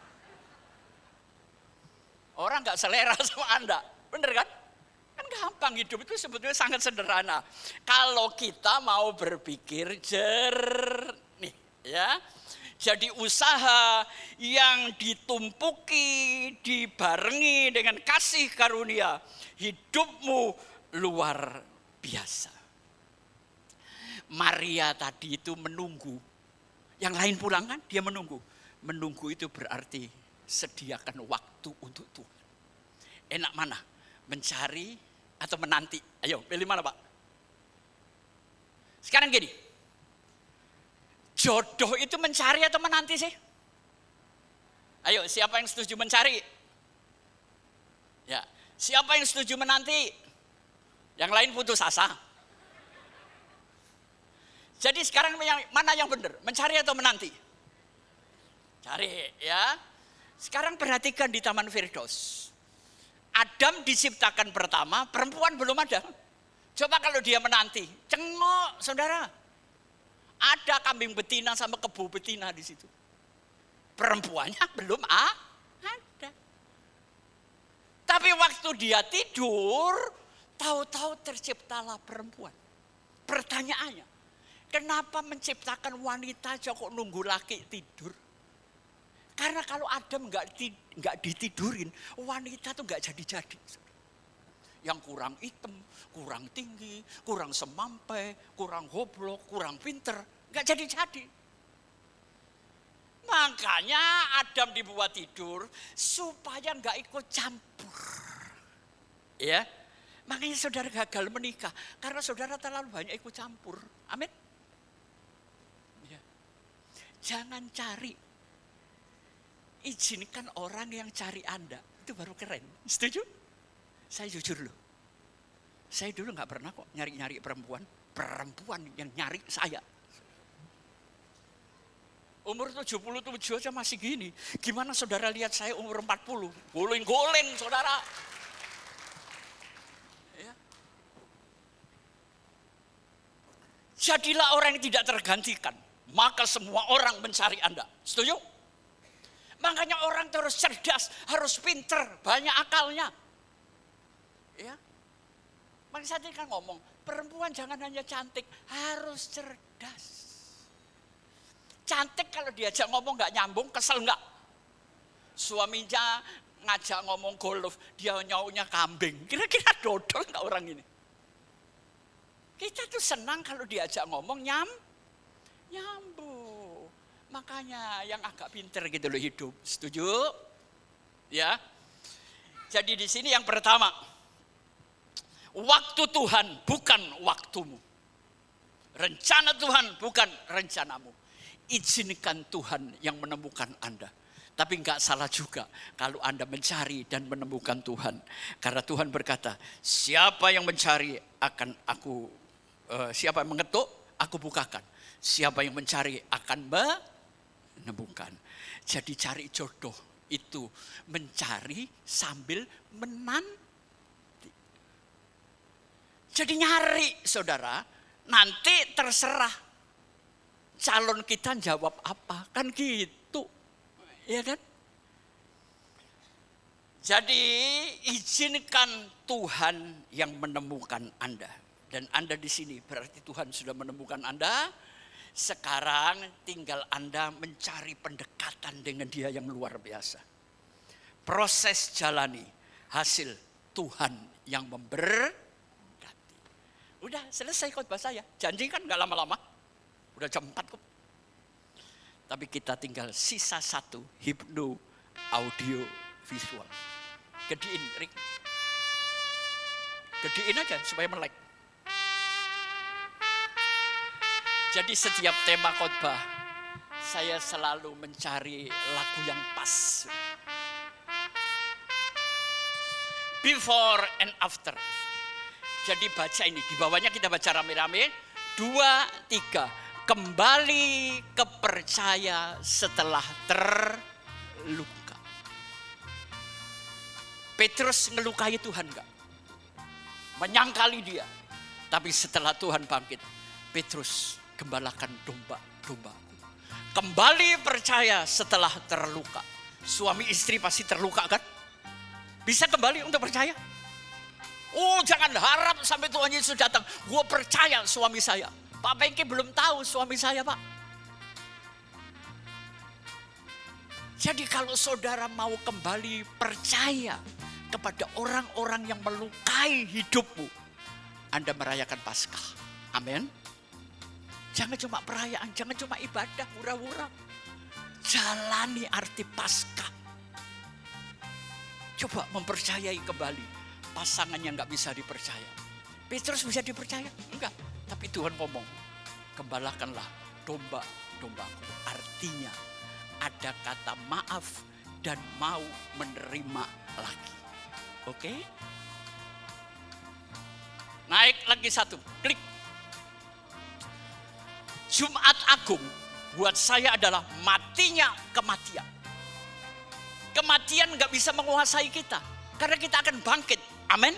Speaker 3: Orang gak selera sama Anda, bener kan? Kan gampang, hidup itu sebetulnya sangat sederhana. Kalau kita mau berpikir jernih, ya. Jadi usaha yang ditumpuki, dibarengi dengan kasih karunia, hidupmu luar biasa. Maria tadi itu menunggu. Yang lain pulang kan, dia menunggu. Menunggu itu berarti sediakan waktu untuk Tuhan. Enak mana? Mencari atau menanti? Ayo, pilih mana Pak? Sekarang gini, jodoh itu mencari atau menanti sih? Ayo, siapa yang setuju mencari? Ya, siapa yang setuju menanti? Yang lain putus asa. Jadi sekarang mana yang benar? Mencari atau menanti? Cari, ya. Sekarang perhatikan di Taman Firdaus. Adam diciptakan pertama, perempuan belum ada. Coba kalau dia menanti, cengok saudara. Ada kambing betina sama kebo betina di situ. Perempuannya belum ada. Tapi waktu dia tidur, tahu-tahu terciptalah perempuan. Pertanyaannya, kenapa menciptakan wanita aja kok nunggu laki tidur? Karena kalau Adam nggak ditidurin, wanita tuh nggak jadi-jadi. Yang kurang hitam, kurang tinggi, kurang semampai, kurang goblok, kurang pinter, nggak jadi-jadi. Makanya Adam dibuat tidur supaya nggak ikut campur. Ya, makanya saudara gagal menikah karena saudara terlalu banyak ikut campur. Amin. Ya. Jangan cari. Izinkan orang yang cari Anda, itu baru keren. Setuju? Saya jujur loh. Saya dulu gak pernah kok nyari-nyari perempuan. Perempuan yang nyari saya. Umur 77 aja masih gini. Gimana saudara lihat saya umur 40? Goleng-goleng saudara. Ya. Jadilah orang yang tidak tergantikan. Maka semua orang mencari Anda. Setuju? Makanya orang harus cerdas, harus pinter, banyak akalnya. Ya. Makanya saya tadi kan ngomong, perempuan jangan hanya cantik, harus cerdas. Cantik kalau diajak ngomong gak nyambung, kesel gak? Suaminya ngajak ngomong golf, dia nyaunya kambing. Kira-kira dodol gak orang ini? Kita tuh senang kalau diajak ngomong nyambung. Makanya yang agak pinter gitu loh hidup. Setuju? Ya. Jadi di sini yang pertama, waktu Tuhan bukan waktumu. Rencana Tuhan bukan rencanamu. Izinkan Tuhan yang menemukan Anda. Tapi enggak salah juga kalau Anda mencari dan menemukan Tuhan. Karena Tuhan berkata, siapa yang mencari akan aku, siapa yang mengetuk, aku bukakan. Siapa yang mencari akan menemukan. Jadi cari jodoh itu mencari sambil menanti. Jadi nyari saudara, nanti terserah calon kita jawab apa, kan gitu. Ya kan? Jadi izinkan Tuhan yang menemukan Anda. Dan Anda di sini berarti Tuhan sudah menemukan Anda. Sekarang tinggal Anda mencari pendekatan dengan Dia yang luar biasa. Proses jalani, hasil Tuhan yang memberkati. Udah selesai khotbah saya. Janji kan gak lama-lama. Udah jam 4 kok. Tapi kita tinggal sisa satu, hipno audio visual. Gedein, Rick. Gedein aja supaya melek. Jadi setiap tema khotbah, saya selalu mencari lagu yang pas. Before and after. Jadi baca ini, di bawahnya kita baca rame-rame. 2, 3. Kembali ke percaya setelah terluka. Petrus ngelukai Tuhan enggak? Menyangkali dia. Tapi setelah Tuhan bangkit, Petrus gembalakan domba-dombaku. Kembali percaya setelah terluka. Suami istri pasti terluka kan? Bisa kembali untuk percaya? Oh, jangan harap sampai Tuhan Yesus datang. Gue percaya suami saya. Pak Bengke belum tahu suami saya, Pak. Jadi kalau saudara mau kembali percaya kepada orang-orang yang melukai hidupmu, Anda merayakan Paskah. Amin. Jangan cuma perayaan, jangan cuma ibadah murah-murah. Jalani arti Paskah. Coba mempercayai kembali pasangan yang gak bisa dipercaya. Petrus bisa dipercaya? Enggak. Tapi Tuhan ngomong, gembalakanlah domba-dombaku. Artinya ada kata maaf dan mau menerima lagi. Oke? Naik lagi satu, klik. Jumat Agung buat saya adalah matinya kematian. Kematian gak bisa menguasai kita. Karena kita akan bangkit. Amin.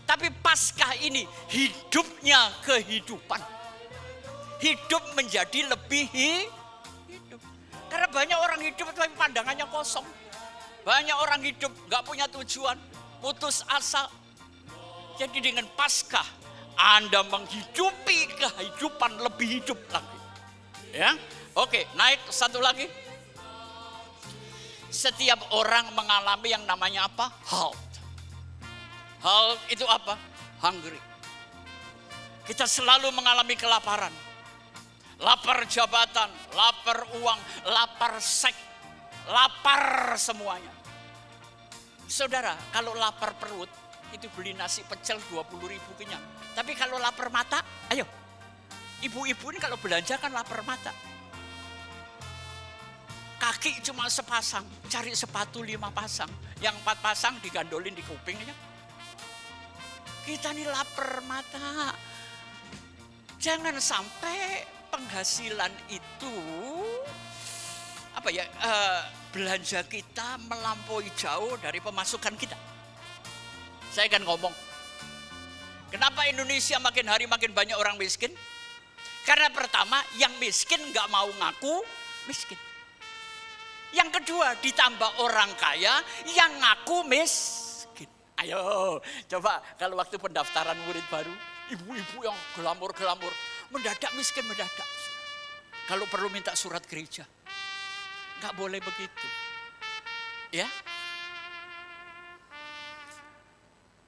Speaker 3: Tapi Paskah ini hidupnya kehidupan. Hidup menjadi lebih hidup. Karena banyak orang hidup tapi pandangannya kosong. Banyak orang hidup gak punya tujuan. Putus asa. Jadi dengan Paskah Anda menghidupi kehidupan lebih hidup lagi. Ya, oke, naik satu lagi. Setiap orang mengalami yang namanya apa? Halt. Halt itu apa? Hungry. Kita selalu mengalami kelaparan. Lapar jabatan, lapar uang, lapar seks, lapar semuanya. Saudara, kalau lapar perut, itu beli nasi pecel 20.000 kenyang. Tapi kalau lapar mata, ayo. Ibu-ibu ini kalau belanja kan lapar mata. Kaki cuma sepasang, cari sepatu 5 pasang. Yang 4 pasang digandolin di kupingnya. Kita ini lapar mata. Jangan sampai penghasilan itu belanja kita melampaui jauh dari pemasukan kita. Saya akan ngomong, kenapa Indonesia makin hari makin banyak orang miskin? Karena pertama, yang miskin gak mau ngaku miskin. Yang kedua, ditambah orang kaya yang ngaku miskin. Ayo, coba kalau waktu pendaftaran murid baru, ibu-ibu yang gelamur-gelamur, mendadak miskin mendadak. Kalau perlu minta surat gereja, gak boleh begitu. Ya.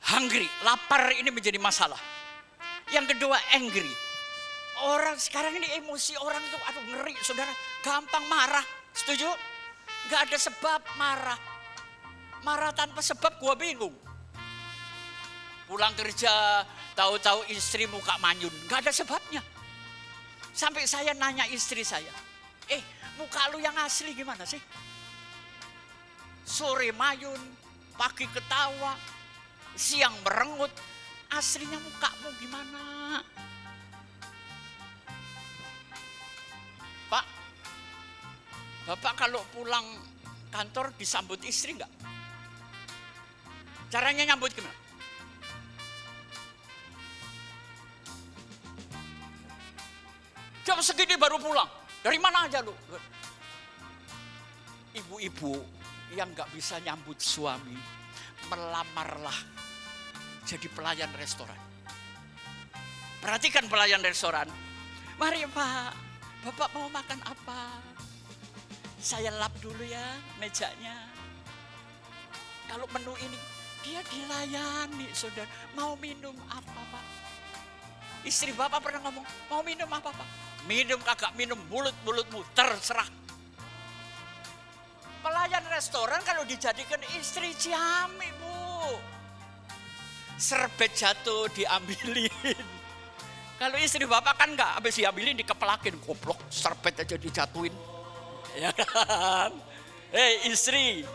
Speaker 3: Hungry, lapar ini menjadi masalah. Yang kedua, angry. Orang sekarang ini emosi orang itu ngeri, saudara. Gampang marah, setuju? Gak ada sebab marah. Marah tanpa sebab gua bingung. Pulang kerja, tahu-tahu istri muka manyun. Gak ada sebabnya. Sampai saya nanya istri saya, muka lu yang asli gimana sih? Sore mayun, pagi ketawa, siang merengut. Aslinya mukamu gimana? Pak, Bapak kalau pulang kantor disambut istri enggak? Caranya nyambut gimana? Jam segini baru pulang. Dari mana aja lu? Ibu-ibu yang enggak bisa nyambut suami, melamarlah jadi pelayan restoran. Perhatikan pelayan restoran. Mari Pak, Bapak mau makan apa? Saya lap dulu ya mejanya. Kalau menu ini, dia dilayani saudara. Mau minum apa Pak? Istri Bapak pernah ngomong, mau minum apa Pak? Minum kagak minum, mulut-mulutmu terserah. Pelayan restoran kalau dijadikan istri ciamik Bu. Serbet jatuh diambilin. Kalau istri bapak kan enggak, habis diambilin dikepelakin, goblok, serpet aja dijatuhin. Ya kan? Hei istri,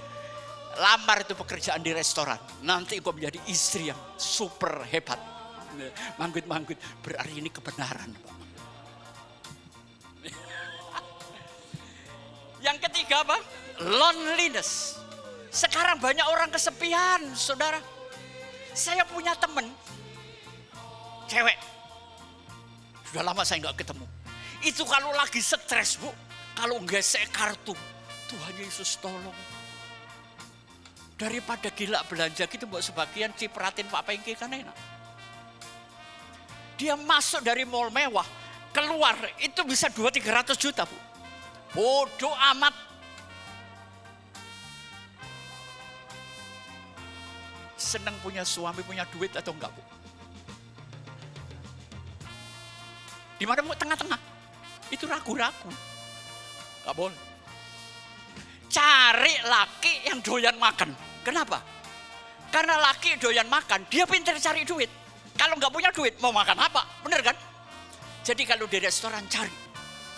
Speaker 3: lamar itu pekerjaan di restoran. Nanti kau menjadi istri yang super hebat. Manggut-manggut, berarti ini kebenaran. Yang ketiga apa? Loneliness. Sekarang banyak orang kesepian, saudara. Saya punya teman, cewek. Sudah lama saya nggak ketemu. Itu kalau lagi stres, Bu, kalau gesek kartu, Tuhan Yesus tolong. Daripada gila belanja gitu, buat sebagian cipratin Pak Pengki kan enak. Dia masuk dari mall mewah, keluar itu bisa 200-300 juta, Bu. Bodoh amat. Senang punya suami, punya duit atau enggak, Bu? Di mana mau tengah-tengah? Itu ragu-ragu. Gak boleh. Cari laki yang doyan makan. Kenapa? Karena laki doyan makan, dia pintar cari duit. Kalau nggak punya duit, mau makan apa? Bener kan? Jadi kalau di restoran cari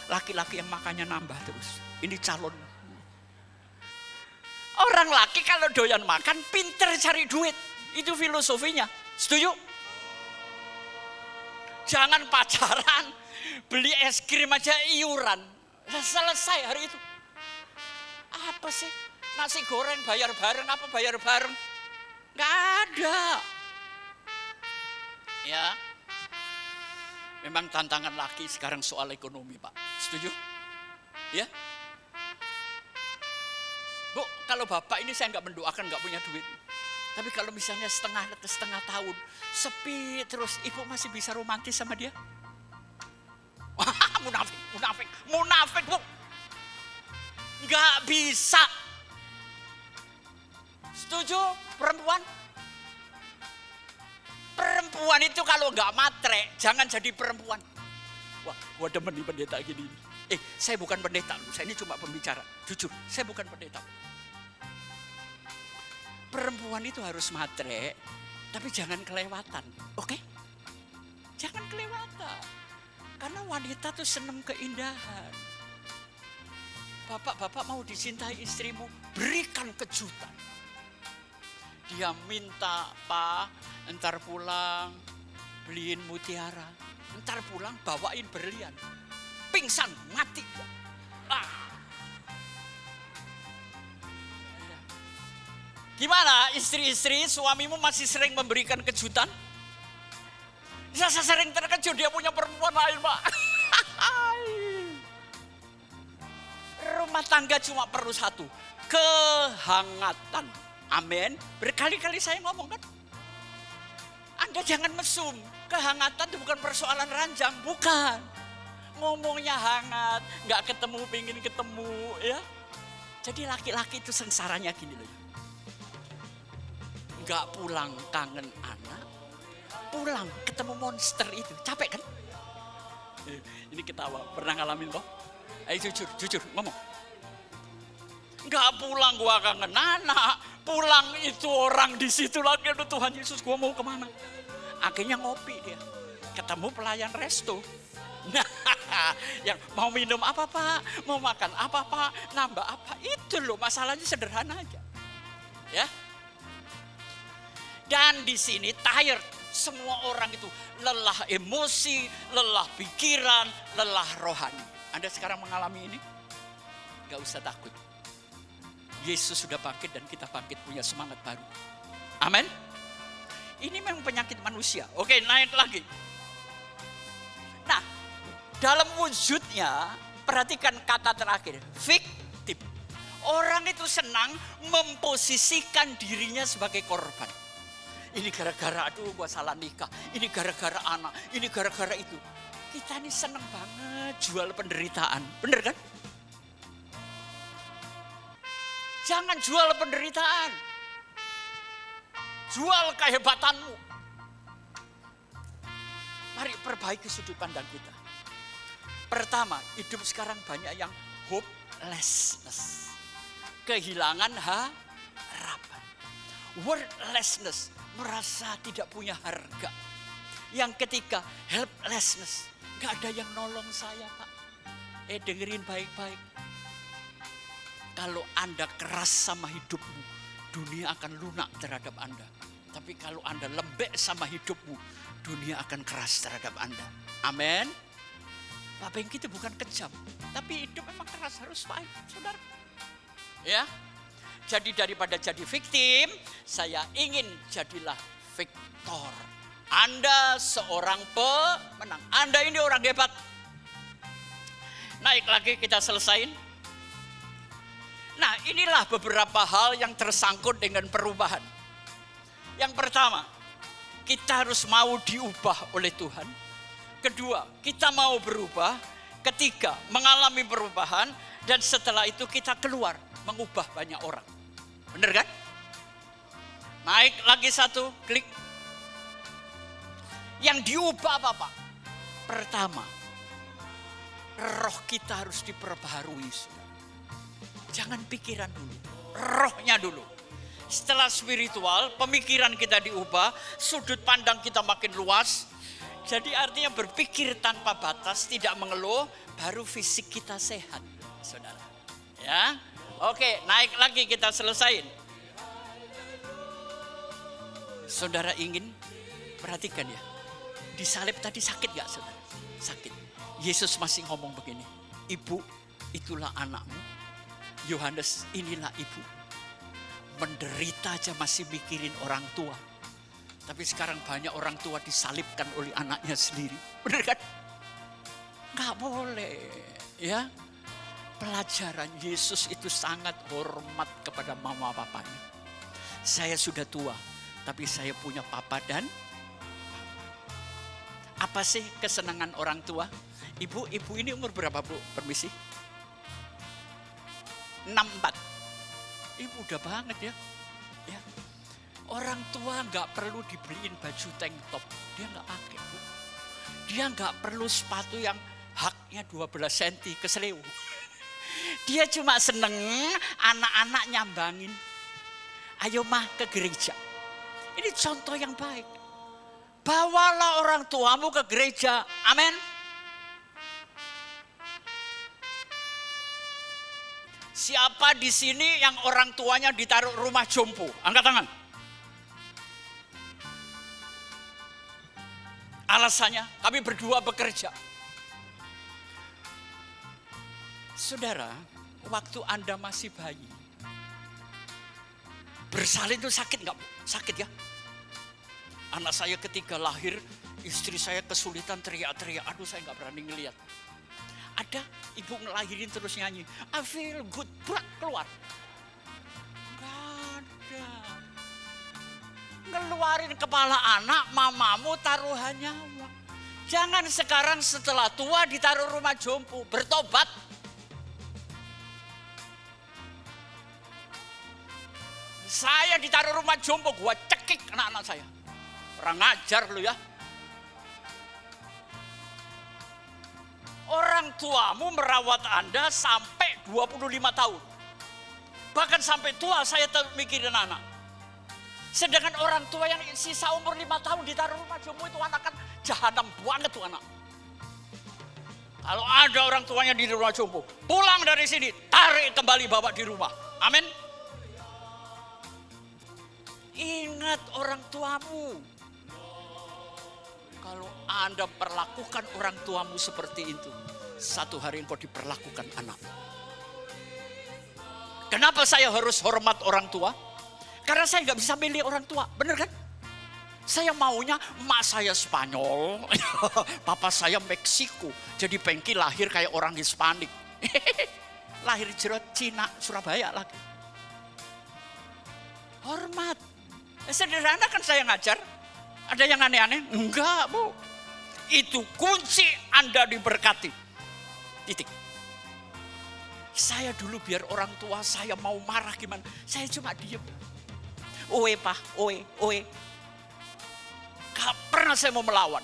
Speaker 3: laki-laki yang makannya nambah terus. Ini calon. Orang laki kalau doyan makan, pintar cari duit. Itu filosofinya. Setuju? Jangan pacaran, beli es krim aja iuran. Selesai hari itu. Apa sih? Nasi goreng bayar bareng, apa bayar bareng? Gak ada. Ya. Memang tantangan laki sekarang soal ekonomi, Pak. Setuju? Ya. Bu, kalau bapak ini saya nggak mendoakan nggak punya duit. Tapi kalau misalnya setengah tahun sepi terus, ibu masih bisa romantis sama dia? Munafik, Bu. Nggak bisa. Setuju, perempuan? Perempuan itu kalau nggak matre, jangan jadi perempuan. Wah, gua demen nih pendeta gini. Saya bukan pendeta, saya ini cuma pembicara. Jujur, saya bukan pendeta. Perempuan itu harus matre, tapi jangan kelewatan, oke? Jangan kelewatan. Karena wanita tuh seneng keindahan. Bapak mau dicintai istrimu, berikan kejutan. Dia minta, Pak, entar pulang beliin mutiara. Entar pulang bawain berlian. Pingsan, mati. Gimana istri-istri, suamimu masih sering memberikan kejutan? Saya sering terkejut dia punya perempuan lain, Pak. Rumah tangga cuma perlu satu, kehangatan. Amin. Berkali-kali saya ngomong kan. Anda jangan mesum. Kehangatan itu bukan persoalan ranjang, bukan. Ngomongnya hangat, nggak ketemu, pengen ketemu, ya. Jadi laki-laki itu sengsaranya gini loh. Nggak pulang kangen anak, pulang ketemu monster itu, capek kan? Ini ketawa, pernah ngalamin kok? Ayo jujur ngomong. Nggak pulang gua kangen anak, pulang itu orang di situ lagi, aduh Tuhan Yesus gua mau kemana? Akhirnya ngopi dia, ketemu pelayan resto. Nah, yang mau minum apa Pak, mau makan apa Pak, nambah apa, itu loh masalahnya sederhana aja, ya. Dan di sini tired, semua orang itu lelah emosi, lelah pikiran, lelah rohani. Anda sekarang mengalami ini, gak usah takut. Yesus sudah bangkit dan kita bangkit punya semangat baru. Amin. Ini memang penyakit manusia. Oke, naik lagi. Nah, dalam wujudnya, perhatikan kata terakhir, victim. Orang itu senang memposisikan dirinya sebagai korban. Ini gara-gara aduh gua salah nikah, ini gara-gara anak, ini gara-gara itu. Kita ini senang banget jual penderitaan, bener kan? Jangan jual penderitaan. Jual kehebatanmu. Mari perbaiki sudut pandang kita. Pertama, hidup sekarang banyak yang hopelessness. Kehilangan harapan. Worthlessness, merasa tidak punya harga. Yang ketiga, helplessness. Gak ada yang nolong saya, Pak. Dengerin baik-baik. Kalau Anda keras sama hidupmu, dunia akan lunak terhadap Anda. Tapi kalau Anda lembek sama hidupmu, dunia akan keras terhadap Anda. Amin. Pak Bengki itu bukan kejam, tapi hidup memang keras, harus fight, saudara. Ya, jadi daripada jadi victim, saya ingin jadilah victor. Anda seorang pemenang. Anda ini orang hebat. Naik lagi, kita selesain. Nah, inilah beberapa hal yang tersangkut dengan perubahan. Yang pertama, kita harus mau diubah oleh Tuhan. Kedua, kita mau berubah. Ketiga, mengalami perubahan. Dan setelah itu kita keluar, mengubah banyak orang. Benar kan? Naik lagi satu, klik. Yang diubah apa, Pak? Pertama, roh kita harus diperbaharui. Jangan pikiran dulu, rohnya dulu. Setelah spiritual, pemikiran kita diubah, sudut pandang kita makin luas. Jadi artinya berpikir tanpa batas, tidak mengeluh, baru fisik kita sehat, saudara. Ya, oke, naik lagi, kita selesain. Saudara ingin perhatikan ya, di salib tadi sakit gak, saudara? Sakit. Yesus masih ngomong begini, ibu itulah anakmu, Yohanes inilah ibu. Menderita aja masih mikirin orang tua. Tapi sekarang banyak orang tua disalibkan oleh anaknya sendiri. Benar kan? Gak boleh. Ya, pelajaran Yesus itu sangat hormat kepada mama papanya. Saya sudah tua, tapi saya punya papa dan apa sih kesenangan orang tua? Ibu ini umur berapa, Bu? Permisi. 64. Ibu udah banget ya. Ya. Orang tua nggak perlu dibeliin baju tank top, dia nggak pakai, Bu. Dia nggak perlu sepatu yang haknya 12 cm keseleu. Dia cuma seneng anak-anak nyambangin. Ayo mah ke gereja. Ini contoh yang baik. Bawalah orang tuamu ke gereja. Amin. Siapa di sini yang orang tuanya ditaruh rumah jompo? Angkat tangan. Alasannya kami berdua bekerja. Saudara, waktu Anda masih bayi, bersalin itu sakit nggak? Sakit ya? Anak saya ketika lahir, istri saya kesulitan teriak-teriak. Aduh, saya nggak berani ngelihat. Ada ibu ngelahirin terus nyanyi, I feel good, berat keluar. Nggak ada. Ngeluarin kepala anak, mamamu taruhan nyawa. Jangan sekarang setelah tua ditaruh rumah jompo, bertobat. Saya ditaruh rumah jompo, gua cekik anak-anak saya. Orang ngajar lu ya. Orang tuamu merawat Anda sampai 25 tahun. Bahkan sampai tua saya mikirin anak. Sedangkan orang tua yang sisa umur 5 tahun ditaruh rumah jompo itu anak kan jahanam banget tuh anak. Kalau ada orang tuanya di rumah jompo, pulang dari sini, tarik kembali bawa di rumah. Amin. Ingat orang tuamu. Kalau Anda perlakukan orang tuamu seperti itu, satu hari engkau diperlakukan anak. Kenapa saya harus hormat orang tua? Karena saya nggak bisa milih orang tua, bener kan? Saya maunya emak saya Spanyol, papa saya Meksiko. Jadi Bengki lahir kayak orang Hispanik. Lahir jerat Cina, Surabaya lagi. Hormat. Sederhana kan saya ngajar. Ada yang aneh-aneh? Enggak, Bu. Itu kunci Anda diberkati. Titik. Saya dulu biar orang tua saya mau marah gimana, saya cuma diem. Oe Pak, oe. Gak pernah saya mau melawan.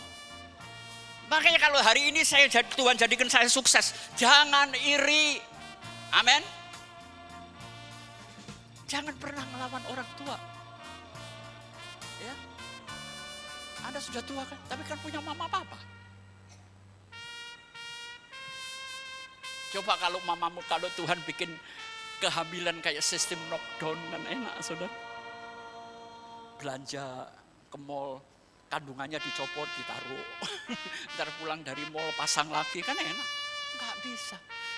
Speaker 3: Makanya kalau hari ini Tuhan jadikan saya sukses, jangan iri. Amin. Jangan pernah melawan orang tua. Ya. Anda sudah tua kan, tapi kan punya mama papa. Coba kalau mamamu, kalau Tuhan bikin kehamilan kayak sistem knockdown kan enak saudara. Belanja ke mall, kandungannya dicopot, ditaruh. Ntar pulang dari mall pasang lagi kan enak. Enggak bisa.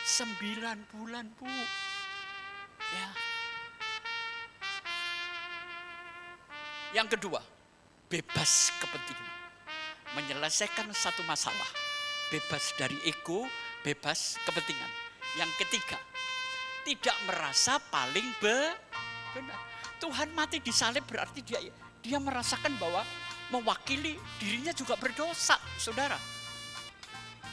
Speaker 3: 9 bulan Bu. Ya. Yang kedua, bebas kepentingan. Menyelesaikan satu masalah. Bebas dari ego, bebas kepentingan. Yang ketiga, tidak merasa paling benar. Tuhan mati di salib berarti dia merasakan bahwa mewakili dirinya juga berdosa, saudara.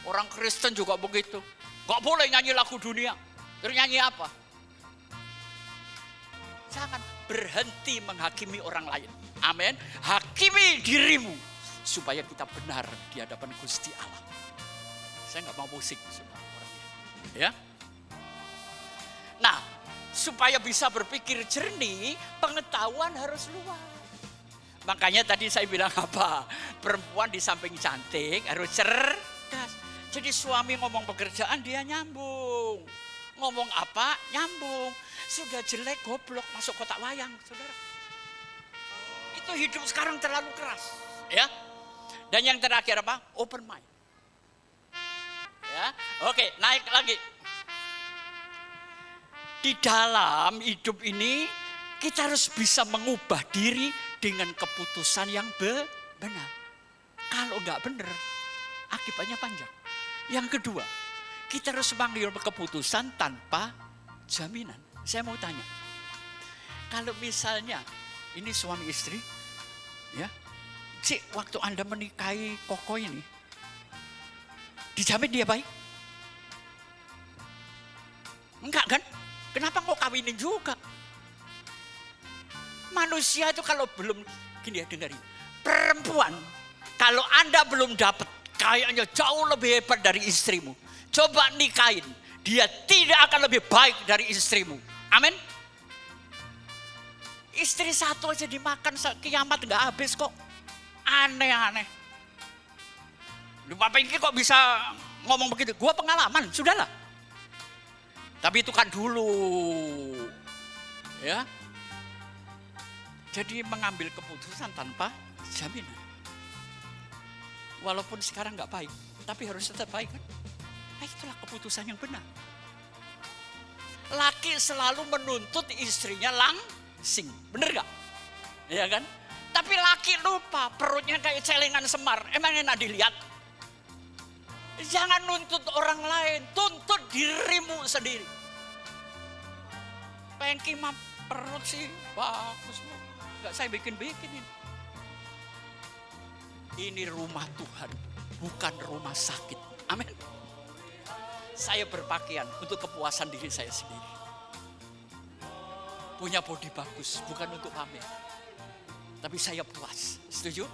Speaker 3: Orang Kristen juga begitu. Gak boleh nyanyi lagu dunia. Terus nyanyi apa? Jangan berhenti menghakimi orang lain. Amin. Hakimi dirimu supaya kita benar di hadapan Gusti Allah. Saya nggak mau musik, saudara, orangnya. Ya. Nah, supaya bisa berpikir jernih, pengetahuan harus luas. Makanya tadi saya bilang apa? Perempuan di samping cantik harus cerdas. Jadi suami ngomong pekerjaan dia nyambung. Ngomong apa? Nyambung. Sudah jelek goblok masuk kotak wayang, saudara. Itu hidup sekarang terlalu keras, ya. Dan yang terakhir apa? Open mind. Ya, oke, naik lagi. Di dalam hidup ini kita harus bisa mengubah diri dengan keputusan yang benar. Kalau enggak benar, akibatnya panjang. Yang kedua, kita harus mengambil keputusan tanpa jaminan. Saya mau tanya, kalau misalnya ini suami istri, ya, Cik, waktu Anda menikahi Koko ini, dijamin dia baik? Enggak kan? Kenapa kok kawinin juga? Manusia itu kalau belum, gini ya dengerin. Perempuan, kalau Anda belum dapat, kayaknya jauh lebih hebat dari istrimu. Coba nikahin, dia tidak akan lebih baik dari istrimu. Amin. Istri satu aja dimakan kiamat nggak habis kok. Aneh-aneh. Lu Bapak ini kok bisa ngomong begitu? Gua pengalaman, sudahlah. Tapi itu kan dulu. Ya. Jadi mengambil keputusan tanpa jaminan. Walaupun sekarang nggak baik, tapi harus tetap baik kan? Nah, itulah keputusan yang benar. Laki selalu menuntut istrinya langsing, bener gak? Ya kan? Tapi laki lupa perutnya kayak celengan semar, emang enak dilihat? Jangan nuntut orang lain, tuntut dirimu sendiri. Pengki mah perut sih bagus, nggak saya bikin-bikin ini. Ini rumah Tuhan, bukan rumah sakit. Amin. Saya berpakaian untuk kepuasan diri saya sendiri. Punya bodi bagus, bukan untuk pamer. Tapi saya puas, setuju?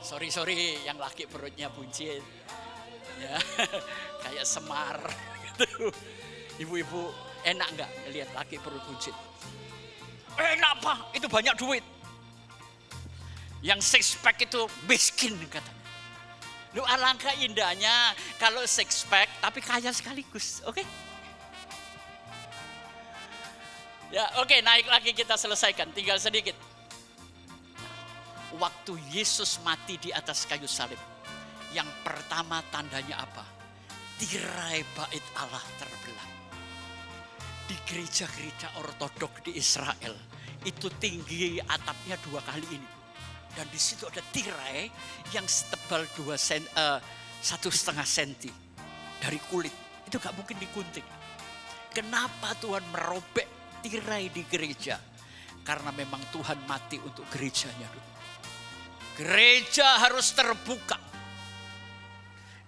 Speaker 3: Sorry, yang laki perutnya buncit. Ya, kayak semar. Gitu. Ibu-ibu, enak nggak lihat laki perut buncit? Enak Pak, itu banyak duit. Yang six pack itu miskin katanya. Lu alangkah indahnya kalau six pack tapi kaya sekaligus, oke? Ya, oke, naik lagi kita selesaikan, tinggal sedikit. Waktu Yesus mati di atas kayu salib, yang pertama tandanya apa? Tirai bait Allah terbelah. Di gereja-gereja ortodok di Israel, itu tinggi atapnya 2 kali ini. Dan di situ ada tirai yang setebal 1,5 senti dari kulit. Itu gak mungkin digunting. Kenapa Tuhan merobek tirai di gereja? Karena memang Tuhan mati untuk gerejanya. Gereja harus terbuka.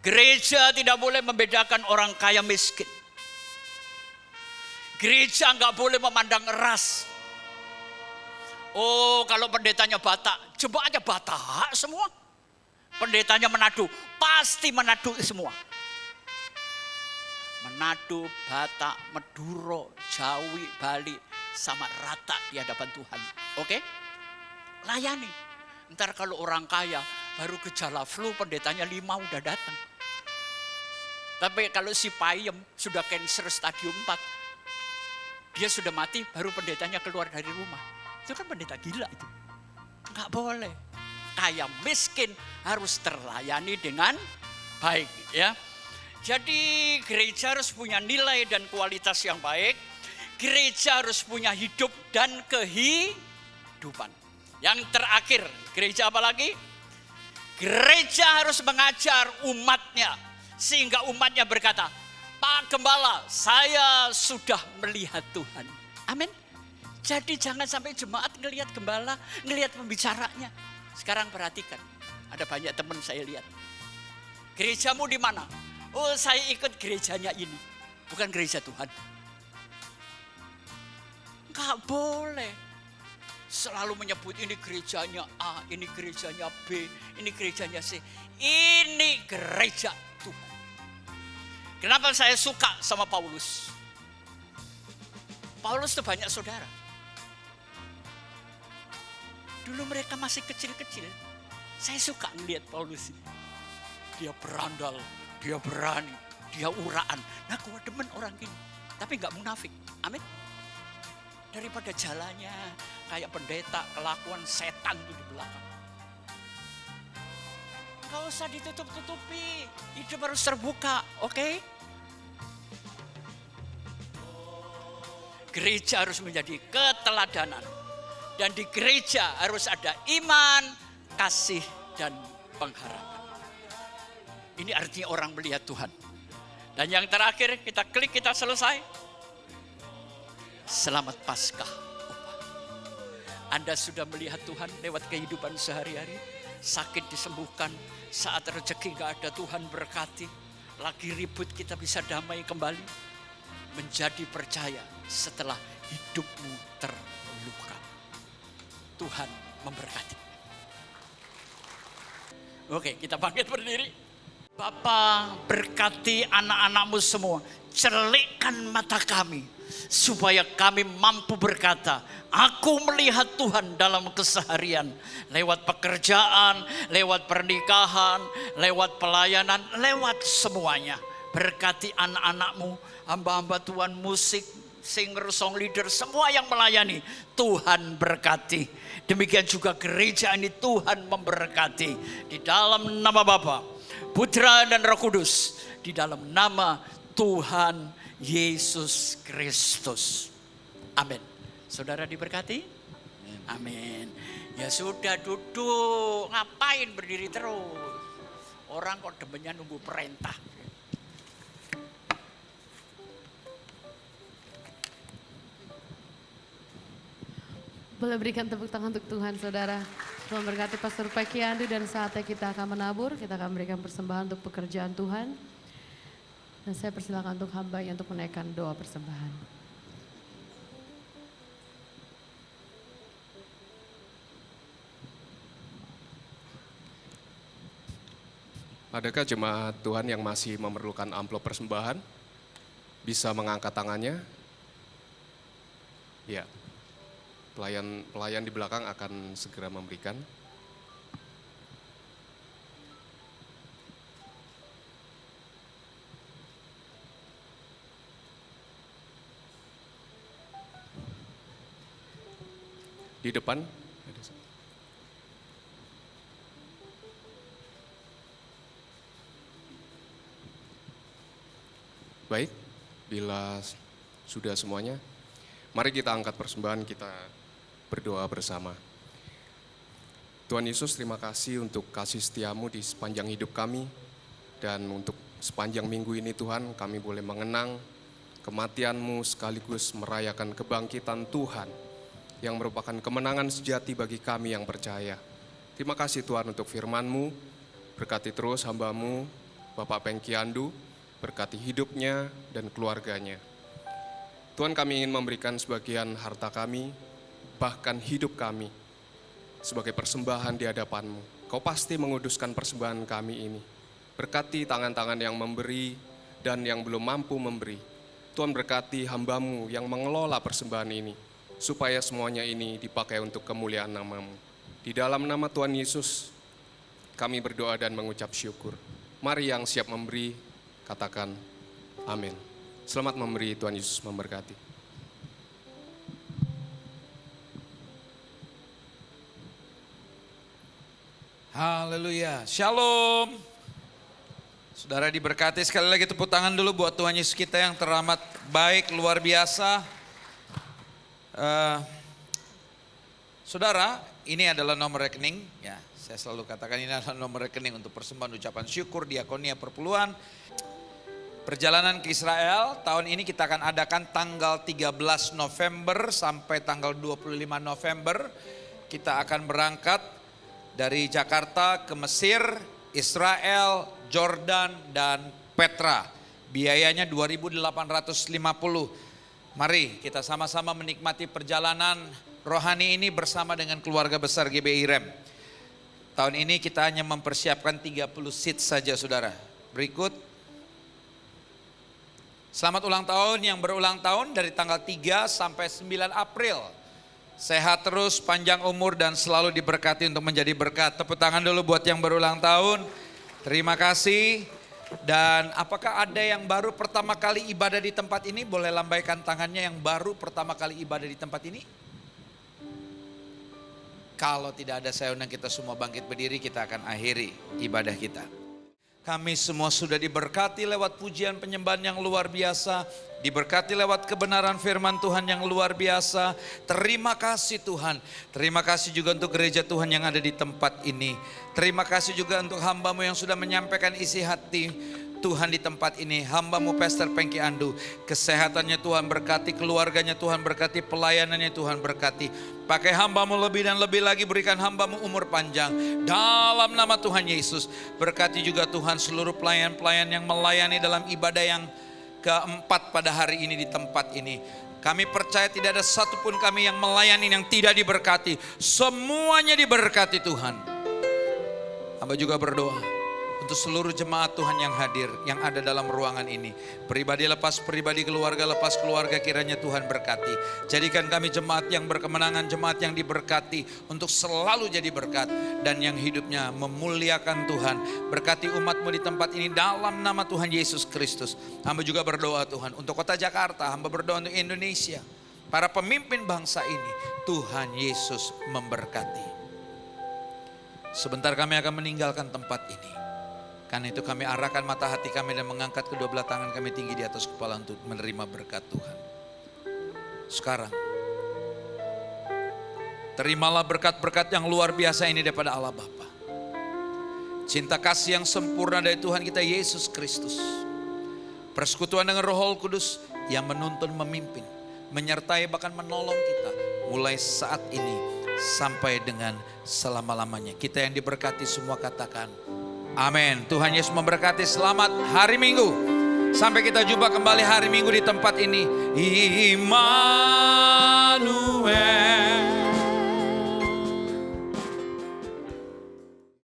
Speaker 3: Gereja tidak boleh membedakan orang kaya miskin. Gereja gak boleh memandang ras. Oh, kalau pendetanya Batak, coba aja Batak semua. Pendetanya Manado, pasti Manado semua. Manado, Batak, Maduro, Jawi, Bali, sama rata di hadapan Tuhan. Oke? Layani. Ntar kalau orang kaya baru gejala flu pendetanya 5 udah datang. Tapi kalau si payem sudah cancer stadium 4, dia sudah mati baru pendetanya keluar dari rumah. Itu kan pendeta gila itu. Enggak boleh. Kaya miskin harus terlayani dengan baik, ya. Jadi gereja harus punya nilai dan kualitas yang baik. Gereja harus punya hidup dan kehidupan. Yang terakhir, gereja apa lagi? Gereja harus mengajar umatnya sehingga umatnya berkata, Pak Gembala, saya sudah melihat Tuhan. Amin. Jadi jangan sampai jemaat ngelihat gembala, ngelihat pembicaranya. Sekarang perhatikan, ada banyak teman saya lihat. Gerejamu di mana? Oh, saya ikut gerejanya ini. Bukan gereja Tuhan. Enggak boleh. Selalu menyebut ini gerejanya A, ini gerejanya B, ini gerejanya C. Ini gereja Tuhan. Kenapa saya suka sama Paulus? Paulus itu banyak saudara. Dulu mereka masih kecil-kecil. Saya suka melihat Paulus ini. Dia berandal, dia berani, dia uraan. Nah, gua demen orang gini. Tapi gak munafik. Amin. Daripada jalannya kayak pendeta, kelakuan setan itu di belakang. Gak usah ditutup-tutupi. Hidup harus terbuka, oke? Gereja harus menjadi keteladanan. Dan di gereja harus ada iman, kasih, dan pengharapan. Ini artinya orang melihat Tuhan. Dan yang terakhir, kita klik, kita selesai. Selamat Paskah. Anda sudah melihat Tuhan lewat kehidupan sehari-hari. Sakit disembuhkan, saat rezeki gak ada Tuhan berkati. Lagi ribut kita bisa damai kembali. Menjadi percaya setelah hidupmu terluka. Tuhan memberkati. Oke, kita bangkit berdiri. Bapa, berkati anak-anakmu semua. Celikkan mata kami supaya kami mampu berkata, aku melihat Tuhan dalam keseharian. Lewat pekerjaan, lewat pernikahan, lewat pelayanan, lewat semuanya. Berkati anak-anakmu, hamba-hamba Tuhan, musik, singer, song leader, semua yang melayani. Tuhan berkati. Demikian juga gereja ini Tuhan memberkati. Di dalam nama Bapa, Putra dan Roh Kudus. Di dalam nama Tuhan Yesus Kristus. Amin. Saudara diberkati? Amin. Ya sudah, duduk. Ngapain berdiri terus? Orang kok demennya nunggu perintah.
Speaker 2: Boleh berikan tepuk tangan untuk Tuhan, saudara. Tuhan berkati Pastor Peki Andu, dan saatnya kita akan menabur. Kita akan memberikan persembahan untuk pekerjaan Tuhan. Dan saya persilakan untuk hambanya untuk menaikkan doa persembahan.
Speaker 4: Adakah jemaat Tuhan yang masih memerlukan amplop persembahan? Bisa mengangkat tangannya? Ya. Pelayan di belakang akan segera memberikan. Di depan. Baik, bila sudah semuanya, mari kita angkat persembahan, kita berdoa bersama. Tuhan Yesus, terima kasih untuk kasih setiamu di sepanjang hidup kami. Dan untuk sepanjang minggu ini Tuhan, kami boleh mengenang kematian-Mu sekaligus merayakan kebangkitan Tuhan yang merupakan kemenangan sejati bagi kami yang percaya. Terima kasih Tuhan untuk firman-Mu. Berkati terus hamba-Mu, Bapak Pengki Andu, berkati hidupnya dan keluarganya. Tuhan, kami ingin memberikan sebagian harta kami, bahkan hidup kami, sebagai persembahan di hadapan-Mu. Kau pasti menguduskan persembahan kami ini. Berkati tangan-tangan yang memberi dan yang belum mampu memberi. Tuhan, berkati hamba-Mu yang mengelola persembahan ini, supaya semuanya ini dipakai untuk kemuliaan nama-Mu. Di Di dalam nama Tuhan Yesus, kami berdoa dan mengucap syukur. Mari yang siap memberi, katakan amin. Selamat memberi, Tuhan Yesus memberkati.
Speaker 5: Haleluya, shalom. Saudara diberkati, sekali lagi tepuk tangan dulu buat Tuhan Yesus kita yang teramat baik, luar biasa. Saudara, ini adalah nomor rekening, ya saya selalu katakan ini adalah nomor rekening untuk persembahan ucapan syukur, diakonia, perpuluhan. Perjalanan ke Israel, tahun ini kita akan adakan tanggal 13 November sampai tanggal 25 November. Kita akan berangkat dari Jakarta ke Mesir, Israel, Jordan, dan Petra. Biayanya 2.850. Mari kita sama-sama menikmati perjalanan rohani ini bersama dengan keluarga besar GBI REM. Tahun ini kita hanya mempersiapkan 30 seat saja saudara. Berikut. Selamat ulang tahun yang berulang tahun dari tanggal 3 sampai 9 April. Sehat terus, panjang umur dan selalu diberkati untuk menjadi berkat. Tepuk tangan dulu buat yang berulang tahun. Terima kasih. Dan apakah ada yang baru pertama kali ibadah di tempat ini? Boleh lambaikan tangannya yang baru pertama kali ibadah di tempat ini. Kalau tidak ada, saya undang kita semua bangkit berdiri, kita akan akhiri ibadah kita. Kami semua sudah diberkati lewat pujian penyembahan yang luar biasa. Diberkati lewat kebenaran firman Tuhan yang luar biasa. Terima kasih Tuhan. Terima kasih juga untuk gereja Tuhan yang ada di tempat ini. Terima kasih juga untuk hamba-Mu yang sudah menyampaikan isi hati Tuhan di tempat ini. Hamba-Mu Pastor Pengki Andu. Kesehatannya Tuhan berkati, keluarganya Tuhan berkati, pelayanannya Tuhan berkati. Pakai hamba-Mu lebih dan lebih lagi, berikan hamba-Mu umur panjang. Dalam nama Tuhan Yesus. Berkati juga Tuhan seluruh pelayan-pelayan yang melayani dalam ibadah yang keempat pada hari ini di tempat ini. Kami percaya tidak ada satupun kami yang melayani yang tidak diberkati. Semuanya diberkati Tuhan. Hamba juga berdoa untuk seluruh jemaat Tuhan yang hadir, yang ada dalam ruangan ini. Pribadi lepas pribadi, keluarga lepas keluarga, kiranya Tuhan berkati. Jadikan kami jemaat yang berkemenangan, jemaat yang diberkati untuk selalu jadi berkat. Dan yang hidupnya memuliakan Tuhan. Berkati umat-Mu di tempat ini dalam nama Tuhan Yesus Kristus. Hamba juga berdoa Tuhan untuk kota Jakarta, hamba berdoa untuk Indonesia. Para pemimpin bangsa ini, Tuhan Yesus memberkati. Sebentar kami akan meninggalkan tempat ini. Karena itu kami arahkan mata hati kami dan mengangkat kedua belah tangan kami tinggi di atas kepala untuk menerima berkat Tuhan. Sekarang, terimalah berkat-berkat yang luar biasa ini daripada Allah Bapa. Cinta kasih yang sempurna dari Tuhan kita Yesus Kristus. Persekutuan dengan Roh Kudus yang menuntun, memimpin, menyertai bahkan menolong kita. Mulai saat ini sampai dengan selama-lamanya. Kita yang diberkati semua katakan amin. Tuhan Yesus memberkati. Selamat hari Minggu. Sampai kita jumpa kembali hari Minggu di tempat ini. Immanuel.